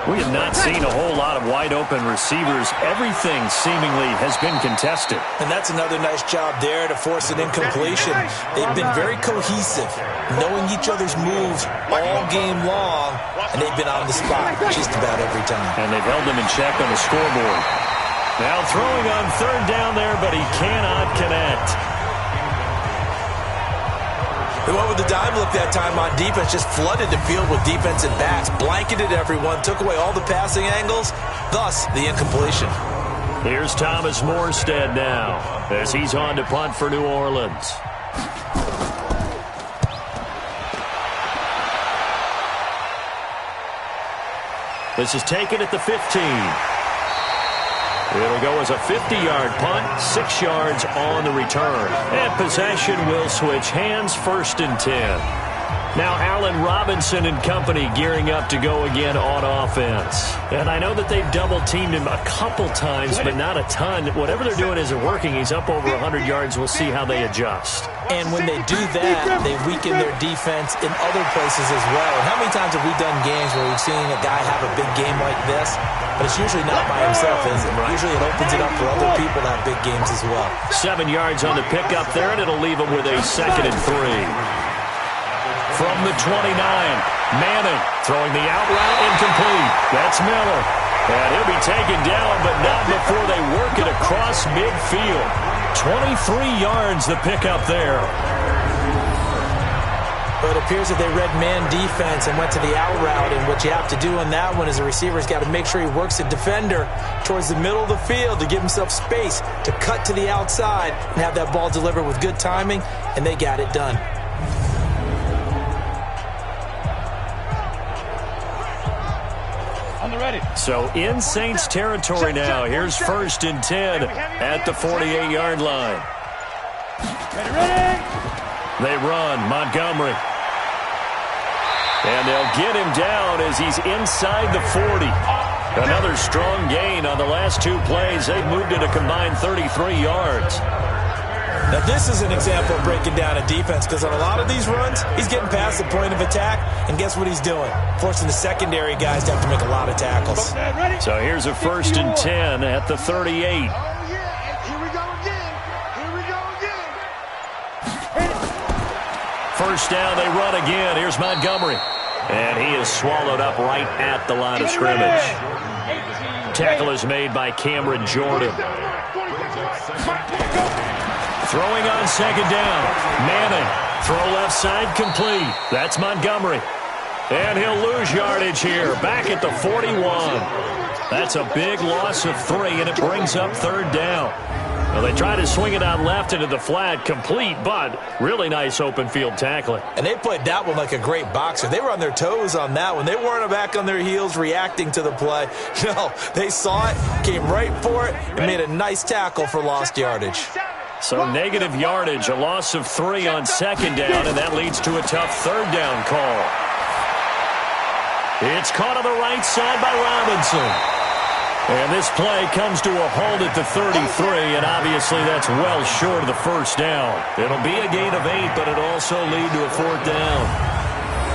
We have not seen a whole lot of wide-open receivers. Everything seemingly has been contested. And that's another nice job there to force an incompletion. They've been very cohesive, knowing each other's moves all game long, and they've been on the spot just about every time. And they've held them in check on the scoreboard. Now throwing on third down there, but he cannot connect. They went with the dime look that time on defense, just flooded the field with defensive backs, blanketed everyone, took away all the passing angles, thus the incompletion. Here's Thomas Morstead now, as he's on to punt for New Orleans. This is taken at the 15. It'll go as a 50-yard punt, 6 yards on the return. And possession will switch hands, 1st and 10. Now Allen Robinson and company gearing up to go again on offense. And I know that they've double-teamed him a couple times, but not a ton. Whatever they're doing isn't working. He's up over 100 yards. We'll see how they adjust. And when they do that, they weaken their defense in other places as well. And how many times have we done games where we've seen a guy have a big game like this? But it's usually not by himself, is it? Usually it opens it up for other people to have big games as well. 7 yards on the pickup there, and it'll leave him with a 2nd and 3. From the 29, Manning throwing the out route incomplete. That's Miller. And he'll be taken down, but not before they work it across midfield. 23 yards the pickup there. But it appears that they read man defense and went to the out route. And what you have to do on that one is the receiver's got to make sure he works a defender towards the middle of the field to give himself space to cut to the outside and have that ball delivered with good timing, and they got it done. So in Saints territory now. Here's 1st and 10 at the 48-yard line. Ready. They run Montgomery. And they'll get him down as he's inside the 40. Another strong gain on the last 2 plays. They've moved it a combined 33 yards. Now, this is an example of breaking down a defense, because on a lot of these runs, he's getting past the point of attack, and guess what he's doing? Forcing the secondary guys to have to make a lot of tackles. So here's a 1st and 10 at the 38. Oh, yeah. Here we go again. Here we go again. 1st down, they run again. Here's Montgomery. And he is swallowed up right at the line of scrimmage. Tackle is made by Cameron Jordan. Throwing on second down. Manning. Throw left side complete. That's Montgomery. And he'll lose yardage here. Back at the 41. That's a big loss of 3, and it brings up third down. Well, they try to swing it out left into the flat, complete, but really nice open field tackling. And they played that one like a great boxer. They were on their toes on that one. They weren't back on their heels reacting to the play. No, they saw it, came right for it, and made a nice tackle for lost yardage. So negative yardage, a loss of 3 on second down, and that leads to a tough third down call. It's caught on the right side by Robinson. And this play comes to a halt at the 33, and obviously that's well short of the first down. It'll be a gain of 8, but it'll also lead to a fourth down.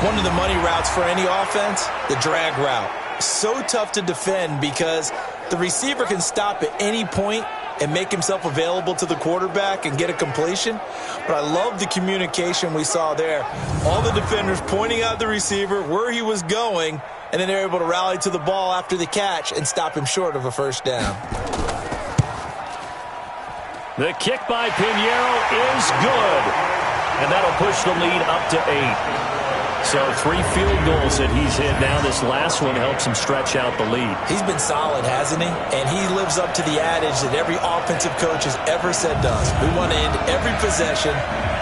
One of the money routes for any offense, the drag route. So tough to defend because the receiver can stop at any point and make himself available to the quarterback and get a completion. But I love the communication we saw there. All the defenders pointing out the receiver, where he was going, and then they're able to rally to the ball after the catch and stop him short of a first down. The kick by Pinheiro is good. And that'll push the lead up to 8. So 3 field goals that he's hit now. This last one helps him stretch out the lead. He's been solid, hasn't he? And he lives up to the adage that every offensive coach has ever said does. We want to end every possession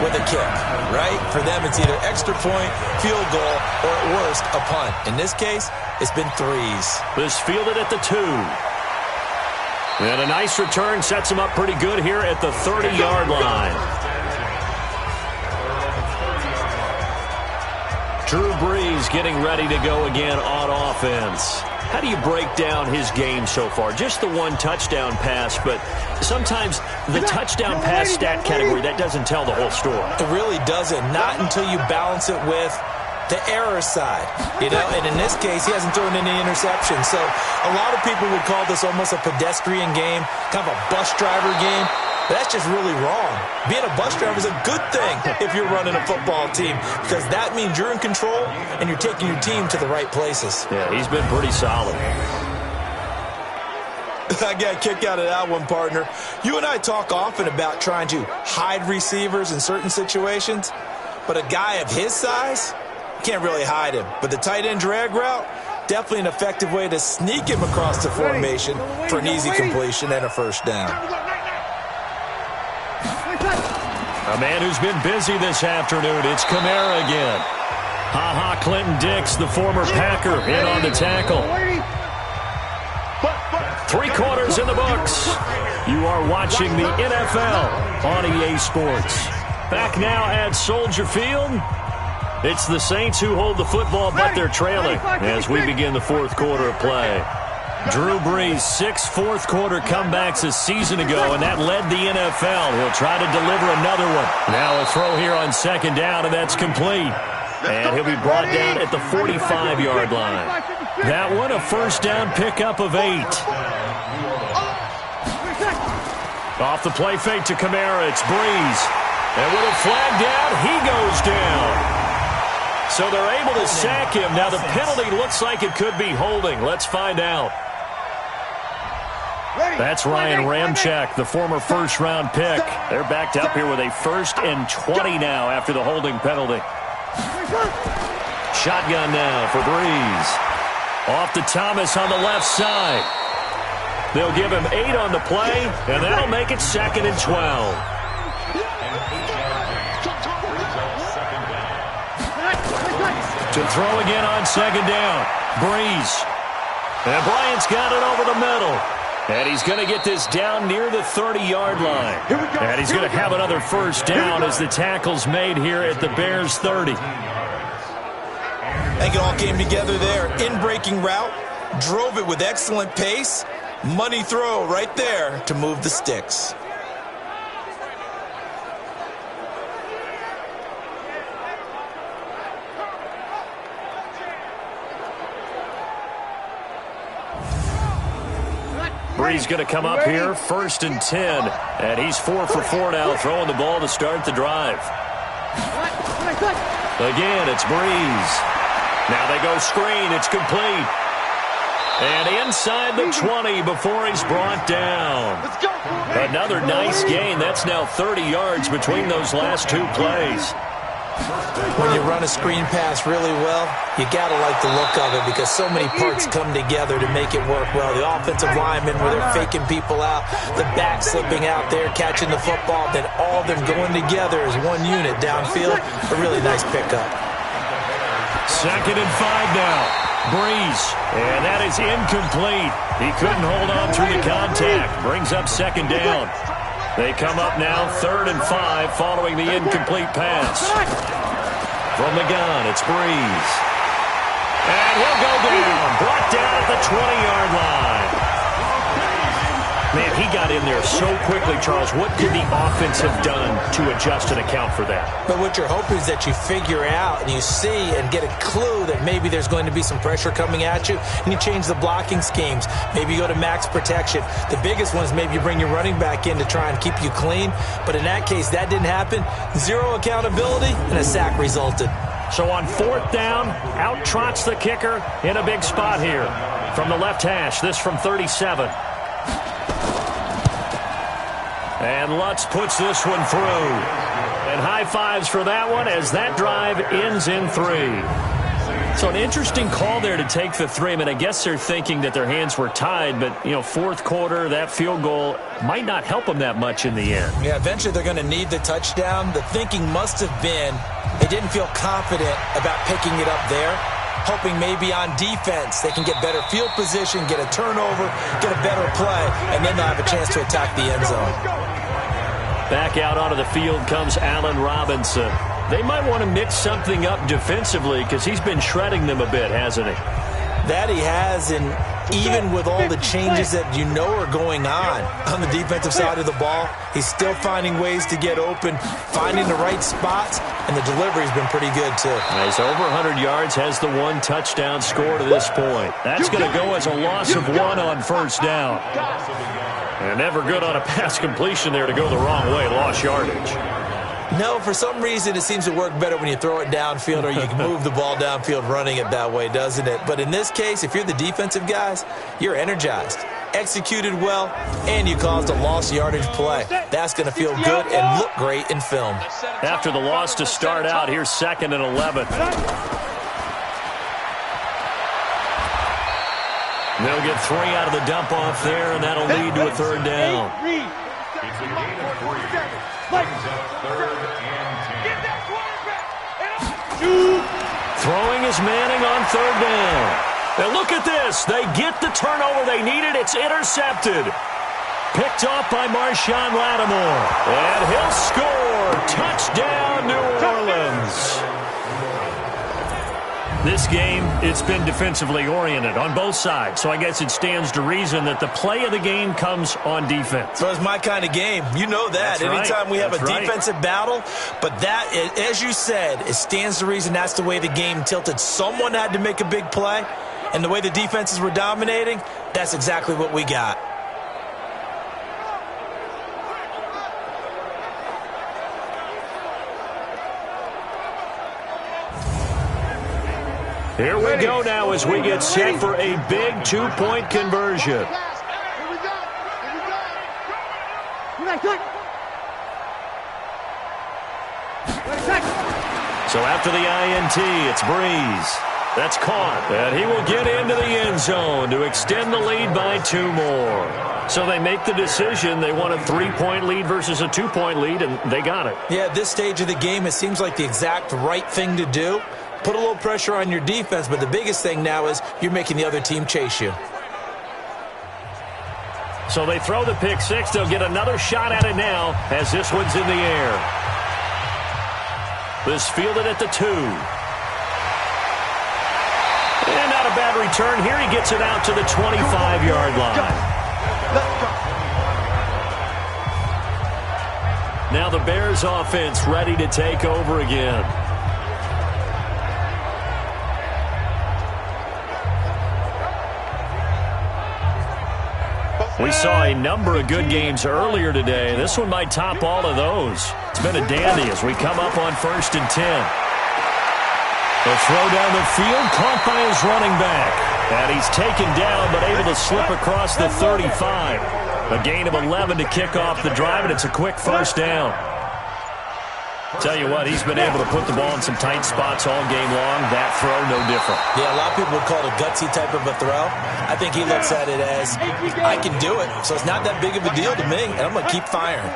with a kick, right? For them, it's either extra point, field goal, or at worst, a punt. In this case, it's been 3s. This fielded at the 2. And a nice return sets him up pretty good here at the 30-yard line. Drew Brees getting ready to go again on offense. How do you break down his game so far? Just the 1 touchdown pass, but sometimes the touchdown pass stat category, that doesn't tell the whole story. It really doesn't. Not until you balance it with the error side, and in this case, he hasn't thrown any interceptions. So a lot of people would call this almost a pedestrian game, kind of a bus driver game. But that's just really wrong. Being a bus driver is a good thing if you're running a football team, because that means you're in control and you're taking your team to the right places. Yeah, he's been pretty solid. I got a kick out of that one, partner. You and I talk often about trying to hide receivers in certain situations, but a guy of his size, can't really hide him. But the tight end drag route, definitely an effective way to sneak him across the formation for an easy completion and a first down. A man who's been busy this afternoon, it's Kamara again. Ha-ha, Clinton Dix, the former Packer, in on the tackle. 3 quarters in the books. You are watching the NFL on EA Sports. Back now at Soldier Field. It's the Saints who hold the football, but they're trailing as we begin the fourth quarter of play. Drew Brees, 6 fourth-quarter comebacks a season ago, and that led the NFL. He'll try to deliver another one. Now a throw here on second down, and that's complete. And he'll be brought down at the 45-yard line. That one, a first down pickup of 8. Off the play fake to Kamara, it's Brees. And with a flag down, he goes down. So they're able to sack him. Now the penalty looks like it could be holding. Let's find out. That's Ryan Ramczyk, the former first-round pick. They're backed up here with a 1st and 20 now after the holding penalty. Shotgun now for Brees. Off to Thomas on the left side. They'll give him 8 on the play, and that'll make it 2nd and 12. To throw again on second down. Brees. And Bryant's got it over the middle. And he's going to get this down near the 30-yard line. And he's going to have another first down as the tackle's made here at the Bears' 30. I think it all came together there. In-breaking route. Drove it with excellent pace. Money throw right there to move the sticks. Brees going to come up here, 1st and 10. And he's 4 for 4 now, throwing the ball to start the drive. Again, it's Brees. Now they go screen. It's complete. And inside the 20 before he's brought down. Another nice gain. That's now 30 yards between those last two plays. When you run a screen pass really well, you got to like the look of it because so many parts come together to make it work well. The offensive linemen where they're faking people out, the back slipping out there, catching the football, then all of them going together as one unit downfield. A really nice pickup. 2nd and 5 now. Breeze, and that is incomplete. He couldn't hold on through the contact. Brings up 2nd down. They come up now 3rd and 5 following the incomplete pass. From the gun, it's Breeze. And he'll go down. Brought down at the 20-yard line. Man, he got in there so quickly, Charles. What could the offense have done to adjust and account for that? But what you're hoping is that you figure out and you see and get a clue that maybe there's going to be some pressure coming at you, and you change the blocking schemes. Maybe you go to max protection. The biggest one is maybe you bring your running back in to try and keep you clean. But in that case, that didn't happen. Zero accountability, and a sack resulted. So on 4th down, out trots the kicker in a big spot here. From the left hash, this from 37. And Lutz puts this one through. And high fives for that one as that drive ends in 3. So an interesting call there to take the 3. I mean, I guess they're thinking that their hands were tied, but, you know, 4th quarter, that field goal might not help them that much in the end. Yeah, eventually they're going to need the touchdown. The thinking must have been they didn't feel confident about picking it up there, hoping maybe on defense they can get better field position, get a turnover, get a better play, and then they'll have a chance to attack the end zone. Back out onto the field comes Allen Robinson. They might want to mix something up defensively because he's been shredding them a bit, hasn't he? That he has, and even with all the changes that you know are going on the defensive side of the ball, he's still finding ways to get open, finding the right spots, and the delivery's been pretty good too. He's over 100 yards, has the 1 touchdown score to this point. That's going to go as a loss of 1 on 1st down. And never good on a pass completion there to go the wrong way, lost yardage. No, for some reason it seems to work better when you throw it downfield or you can move the ball downfield running it that way, doesn't it? But in this case, if you're the defensive guys, you're energized, executed well, and you caused a lost yardage play. That's going to feel good and look great in film. After the loss to start out, here's 2nd and 11. They'll get 3 out of the dump-off there, and that'll lead to a 3rd down. Throwing is Manning on 3rd down. And look at this. They get the turnover they needed. It's intercepted. Picked off by Marshawn Lattimore. And he'll score. Touchdown, New Orleans. This game, it's been defensively oriented on both sides, so I guess it stands to reason that the play of the game comes on defense. So it's my kind of game. You know that. That's anytime right. we have That's a defensive battle, but that, as you said, it stands to reason that's the way the game tilted. Someone had to make a big play, and the way the defenses were dominating, that's exactly what we got. Here we go now as we get set for a big 2-point conversion. So after the INT, it's Breeze. That's caught, and he will get into the end zone to extend the lead by 2 more. So they make the decision. They want a 3-point lead versus a 2-point lead, and they got it. Yeah, at this stage of the game, it seems like the exact right thing to do. Put a little pressure on your defense, but the biggest thing now is you're making the other team chase you. So they throw the pick 6. They'll get another shot at it now as this one's in the air. This fielded at the 2. And not a bad return here. He gets it out to the 25-yard line. Now the Bears offense ready to take over again. We saw a number of good games earlier today. This one might top all of those. It's been a dandy as we come up on 1st and 10. The throw down the field, caught by his running back. And he's taken down, but able to slip across the 35. A gain of 11 to kick off the drive, and it's a quick first down. Tell you what, he's been able to put the ball in some tight spots all game long. That throw, no different. Yeah, a lot of people would call it a gutsy type of a throw. I think he looks at it as, I can do it, so it's not that big of a deal to me, and I'm going to keep firing.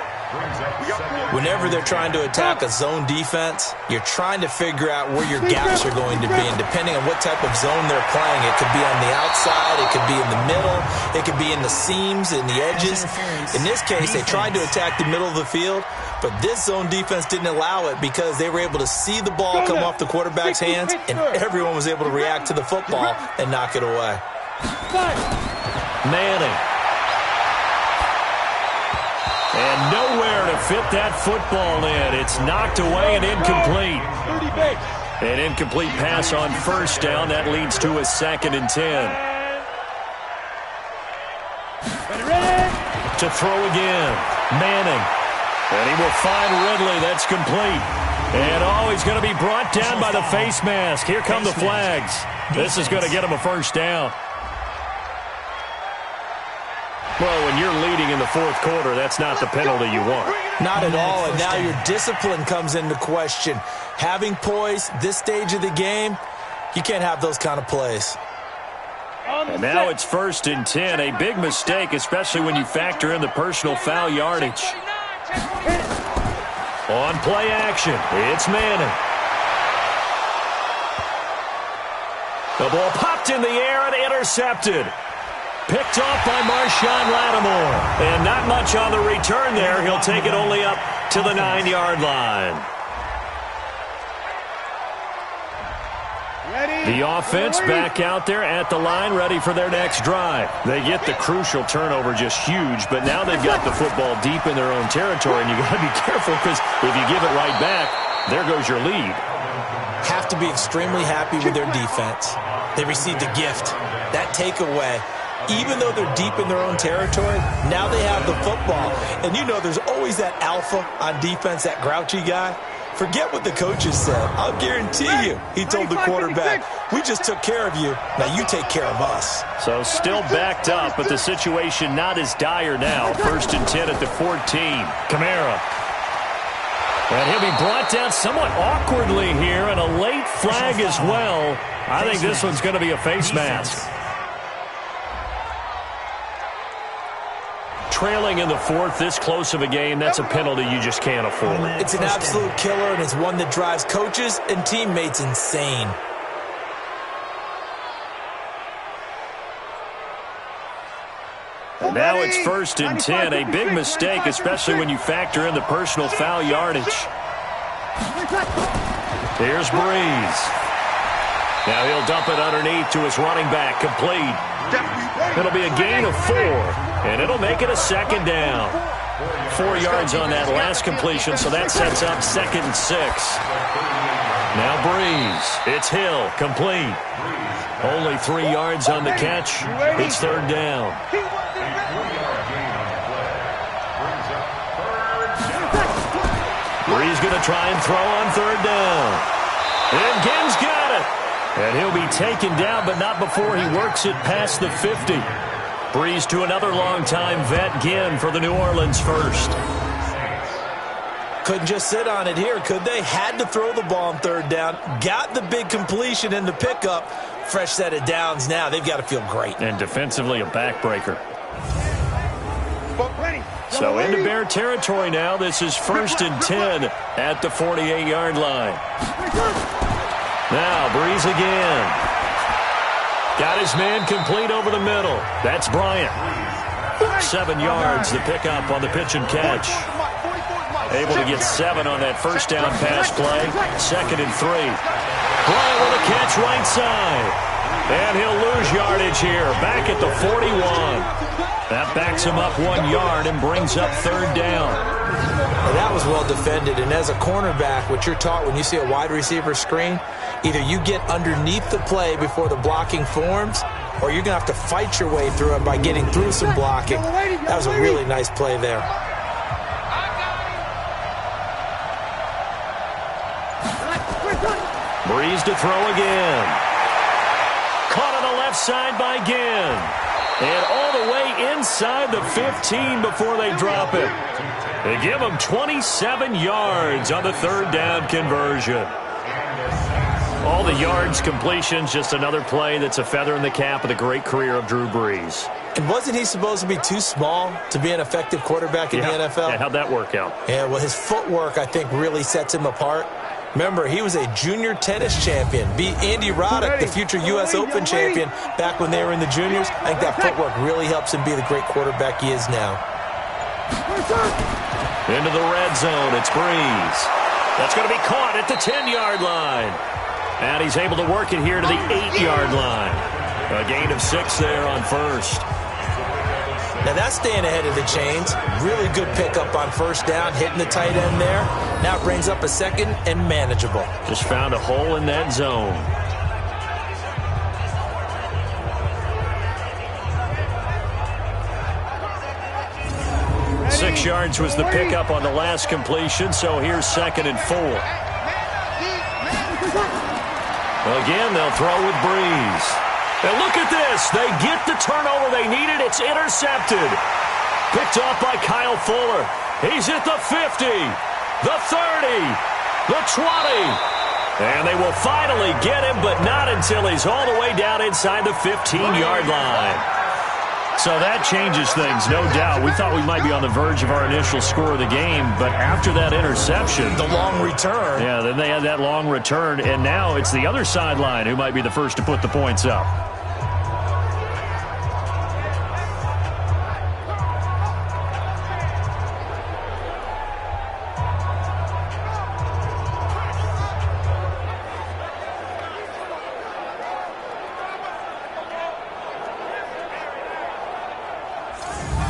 Whenever they're trying to attack a zone defense, you're trying to figure out where your gaps are going to be. And depending on what type of zone they're playing, it could be on the outside, it could be in the middle, it could be in the seams, in the edges. In this case, they tried to attack the middle of the field, but this zone defense didn't allow it because they were able to see the ball come off the quarterback's hands, and everyone was able to react to the football and knock it away. Manning. And nowhere to fit that football in. It's knocked away and incomplete. An incomplete pass on first down. That leads to a 2nd and 10. To throw again. Manning. And he will find Ridley. That's complete. And he's going to be brought down by the face mask. Here come the flags. This is going to get him a first down. Well, when you're leading in the fourth quarter, that's not the penalty you want. Not at all, and now your discipline comes into question. Having poise this stage of the game, you can't have those kind of plays. And now it's 1st and 10. A big mistake, especially when you factor in the personal foul yardage. On play action, it's Manning. The ball popped in the air and intercepted. Picked off by Marshawn Lattimore. And not much on the return there. He'll take it only up to the 9-yard line. The offense back out there at the line, ready for their next drive. They get the crucial turnover, just huge, but now they've got the football deep in their own territory, and you got to be careful because if you give it right back, there goes your lead. Have to be extremely happy with their defense. They received a gift. That takeaway, even though they're deep in their own territory, now they have the football. And you know there's always that alpha on defense, that grouchy guy. Forget what the coaches said. I'll guarantee you, he told the quarterback, we just took care of you. Now you take care of us. So still backed up, but the situation not as dire now. 1st and 10 at the 14. Kamara. And he'll be brought down somewhat awkwardly here, and a late flag as well. I think this one's going to be a face mask. Trailing in the fourth, this close of a game, that's a penalty you just can't afford. It's an absolute killer, and it's one that drives coaches and teammates insane. And now it's 1st and 10. A big mistake, especially when you factor in the personal foul yardage. Here's Breeze. Now he'll dump it underneath to his running back, complete. It'll be a gain of 4, and it'll make it a 2nd down. 4 yards on that last completion, so that sets up 2nd and 6. Now Breeze. It's Hill, complete. Only 3 yards on the catch. It's 3rd down. Breeze going to try and throw on 3rd down. And Ginn's got it. And he'll be taken down, but not before he works it past the 50. Breeze to another long-time vet, Ginn, for the New Orleans first. Couldn't just sit on it here, could they? Had to throw the ball on 3rd down. Got the big completion in the pickup. Fresh set of downs now. They've got to feel great. And defensively, a backbreaker. So into Bear territory now. This is 1st and 10 at the 48-yard line. Now Breeze again. Got his man complete over the middle. That's Bryant. 7 yards, the pickup on the pitch and catch. Able to get 7 on that first down pass play. 2nd and 3. Bryant with a catch right side. And he'll lose yardage here. Back at the 41. That backs him up 1 yard and brings up 3rd down. Well, that was well defended. And as a cornerback, what you're taught when you see a wide receiver screen, either you get underneath the play before the blocking forms, or you're going to have to fight your way through it by getting through some blocking. That was a really nice play there. Breeze to throw again. Caught on the left side by Ginn. And all the way inside the 15 before they drop it. They give him 27 yards on the third down conversion. All the yards, completions, just another play that's a feather in the cap of the great career of Drew Brees. And wasn't he supposed to be too small to be an effective quarterback in the NFL? Yeah, how'd that work out? Yeah, well, his footwork, I think, really sets him apart. Remember, he was a junior tennis champion. Beat Andy Roddick, the future U.S. Open champion, back when they were in the juniors. I think that footwork really helps him be the great quarterback he is now. Into the red zone, it's Breeze. That's going to be caught at the 10-yard line. And he's able to work it here to the 8-yard line. A gain of 6 there on first. Now that's staying ahead of the chains. Really good pickup on first down, hitting the tight end there. Now brings up a second and manageable. Just found a hole in that zone. Ready? 6 yards was the pickup on the last completion, so here's 2nd and 4. Again, they'll throw with Breeze. And look at this. They get the turnover they needed. It's intercepted. Picked off by Kyle Fuller. He's at the 50, the 30, the 20. And they will finally get him, but not until he's all the way down inside the 15-yard line. So that changes things, no doubt. We thought we might be on the verge of our initial score of the game, but after that interception, the long return. Yeah, then they had that long return, and now it's the other sideline who might be the first to put the points up.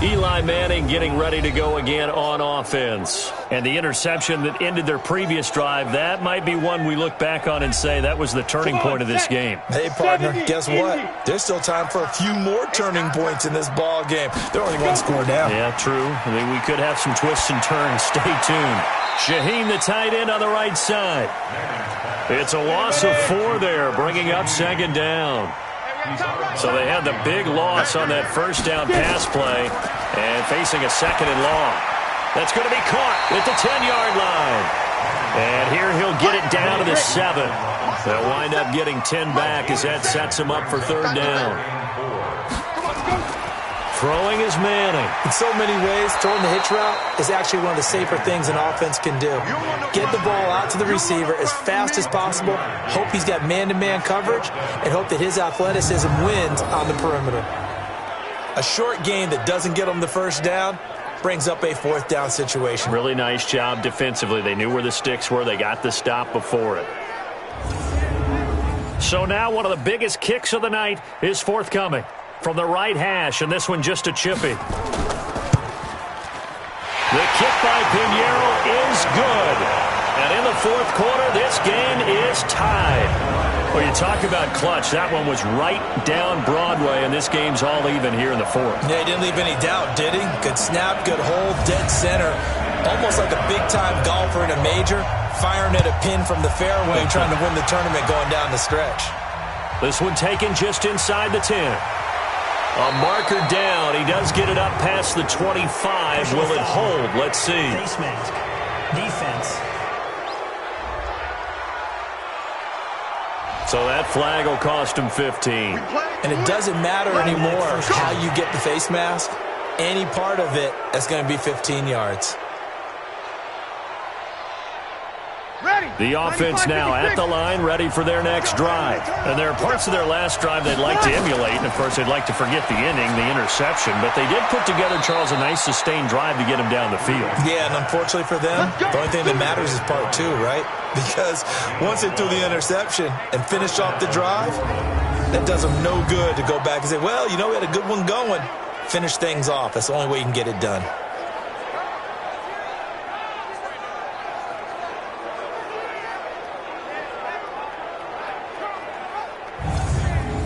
Eli Manning getting ready to go again on offense. And the interception that ended their previous drive, that might be one we look back on and say that was the turning point of this game. Hey, partner, guess what? There's still time for a few more turning points in this ball game. They're only one score down. Yeah, true. I mean, we could have some twists and turns. Stay tuned. Shaheen, the tight end, on the right side. It's a loss of 4 there, bringing up 2nd down. So they had the big loss on that first down pass play and facing a 2nd and long. That's going to be caught at the 10-yard line. And here he'll get it down to the 7. They'll wind up getting 10 back as that sets him up for 3rd down. Throwing is Manning. In so many ways, throwing the hitch route is actually one of the safer things an offense can do. Get the ball out to the receiver as fast as possible, hope he's got man-to-man coverage, and hope that his athleticism wins on the perimeter. A short gain that doesn't get him the first down brings up a 4th down situation. Really nice job defensively. They knew where the sticks were. They got the stop before it. So now one of the biggest kicks of the night is forthcoming from the right hash, and this one just a chippy. The kick by Pinheiro is good. And in the 4th quarter, this game is tied. Well, you talk about clutch. That one was right down Broadway, and this game's all even here in the 4th. Yeah, he didn't leave any doubt, did he? Good snap, good hold, dead center. Almost like a big-time golfer in a major, firing at a pin from the fairway, trying to win the tournament going down the stretch. This one taken just inside the 10. A marker down. He does get it up past the 25. Will it hold? Let's see. Face mask. Defense. So that flag will cost him 15. And it doesn't matter anymore how you get the face mask. Any part of it, that's going to be 15 yards. The offense now at the line, ready for their next drive. And there are parts of their last drive they'd like to emulate. And, of course, they'd like to forget the inning, the interception. But they did put together, Charles, a nice sustained drive to get him down the field. Yeah, and unfortunately for them, the only thing that matters is part 2, right? Because once they threw the interception and finished off the drive, that does them no good to go back and say, well, you know, we had a good one going. Finish things off. That's the only way you can get it done.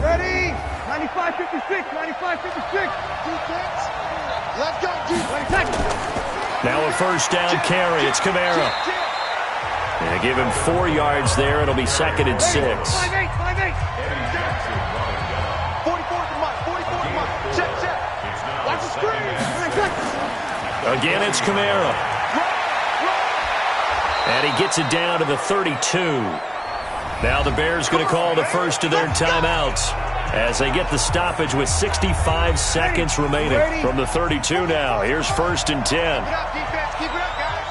Ready? 95-56, 95-56. Defense. Let's go, defense. Now a first down carry. It's Kamara. And give him 4 yards there. It'll be 2nd and 6. 5-8, 5-8. 44 to Mike, 44 to Mike. Check. Watch the screen. Again, it's Kamara. And he gets it down to the 32. Now the Bears going to call the first of their timeouts as they get the stoppage with 65 seconds remaining from the 32 now. Here's 1st and 10. Keep it up, defense. Keep it up, guys.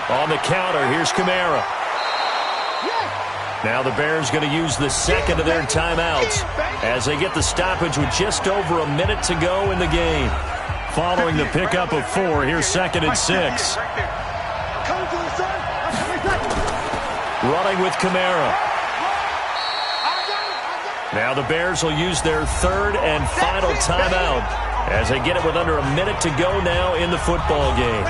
On the counter, here's Kamara. Now the Bears going to use the second of their timeouts as they get the stoppage with just over a minute to go in the game. Following the pickup of 4, here's 2nd and 6. Running with Kamara. Now the Bears will use their 3rd and final timeout as they get it with under a minute to go now in the football game.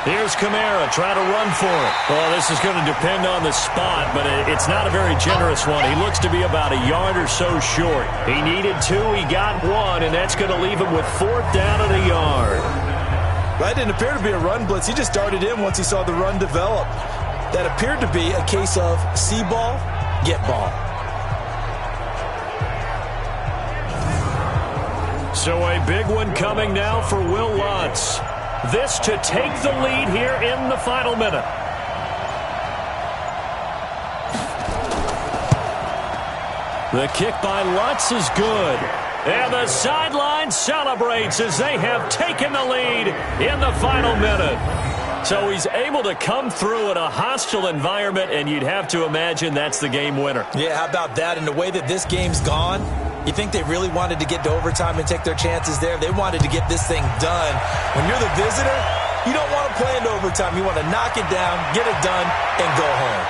Here's Kamara trying to run for it. Well, this is going to depend on the spot, but it's not a very generous one. He looks to be about a yard or so short. He needed 2, he got 1, and that's going to leave him with 4th down and a yard. That didn't appear to be a run blitz. He just darted in once he saw the run develop. That appeared to be a case of see ball, get ball. So a big one coming now for Will Lutz. This to take the lead here in the final minute. The kick by Lutz is good. And the sideline celebrates as they have taken the lead in the final minute. So he's able to come through in a hostile environment, and you'd have to imagine that's the game winner. Yeah, how about that? And the way that this game's gone, you think they really wanted to get to overtime and take their chances there? They wanted to get this thing done. When you're the visitor, you don't want to play into overtime. You want to knock it down, get it done, and go home.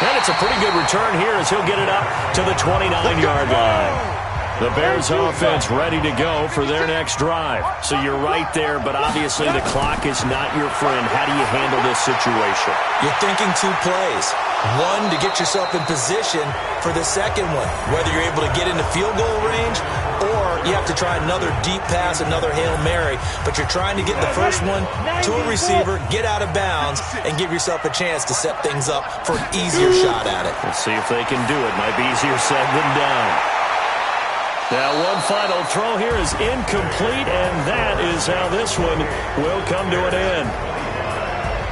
And it's a pretty good return here as he'll get it up to the 29-yard line. The Bears offense ready to go for their next drive. So you're right there, but obviously the clock is not your friend. How do you handle this situation? You're thinking 2 plays. One, to get yourself in position for the second one, whether you're able to get into field goal range or you have to try another deep pass, another Hail Mary, but you're trying to get the first one to a receiver, get out of bounds, and give yourself a chance to set things up for an easier shot at it. Let's see if they can do it. Might be easier said than done. Now one final throw here is incomplete, and that is how this one will come to an end.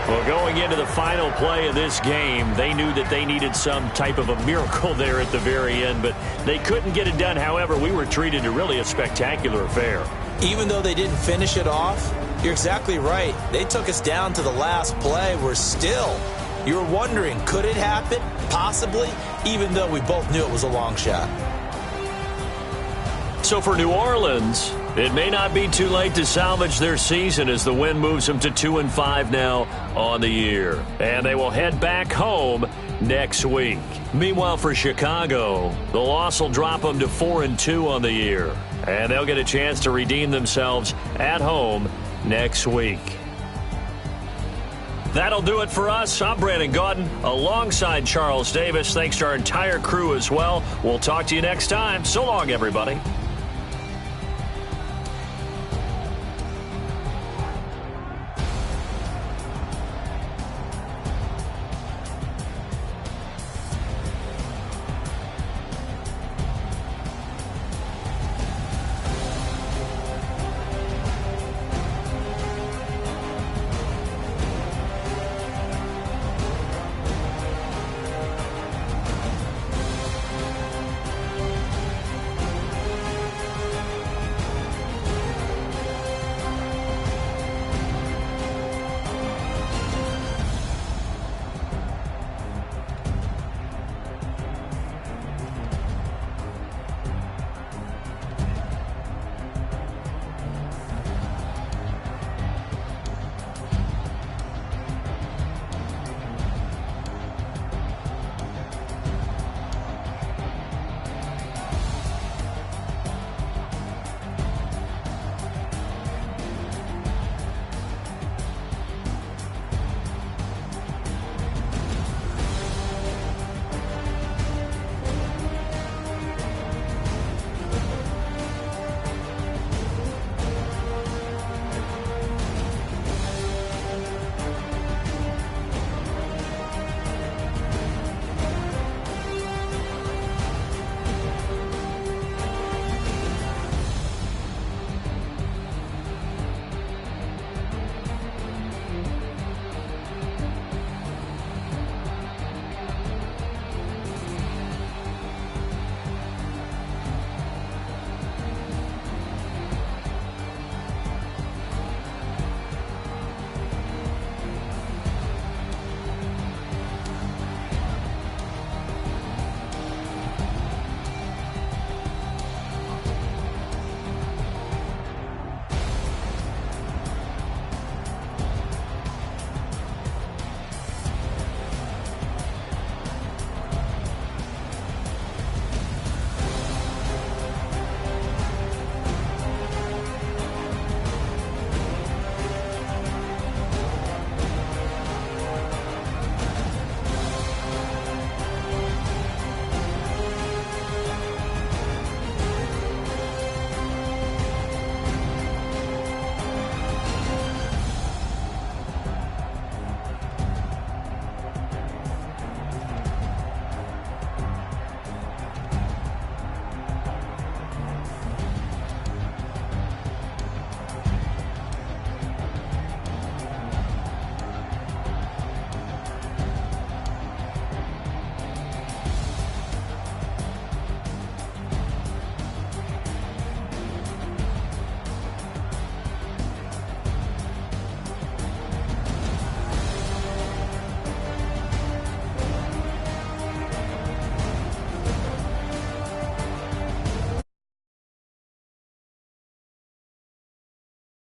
Well, going into the final play of this game, they knew that they needed some type of a miracle there at the very end, but they couldn't get it done. However, we were treated to really a spectacular affair. Even though they didn't finish it off, you're exactly right. They took us down to the last play. We're still, you're wondering, could it happen? Possibly, even though we both knew it was a long shot. So for New Orleans, it may not be too late to salvage their season as the win moves them to 2-5 now on the year. And they will head back home next week. Meanwhile, for Chicago, the loss will drop them to 4-2 on the year. And they'll get a chance to redeem themselves at home next week. That'll do it for us. I'm Brandon Gaudin alongside Charles Davis. Thanks to our entire crew as well. We'll talk to you next time. So long, everybody.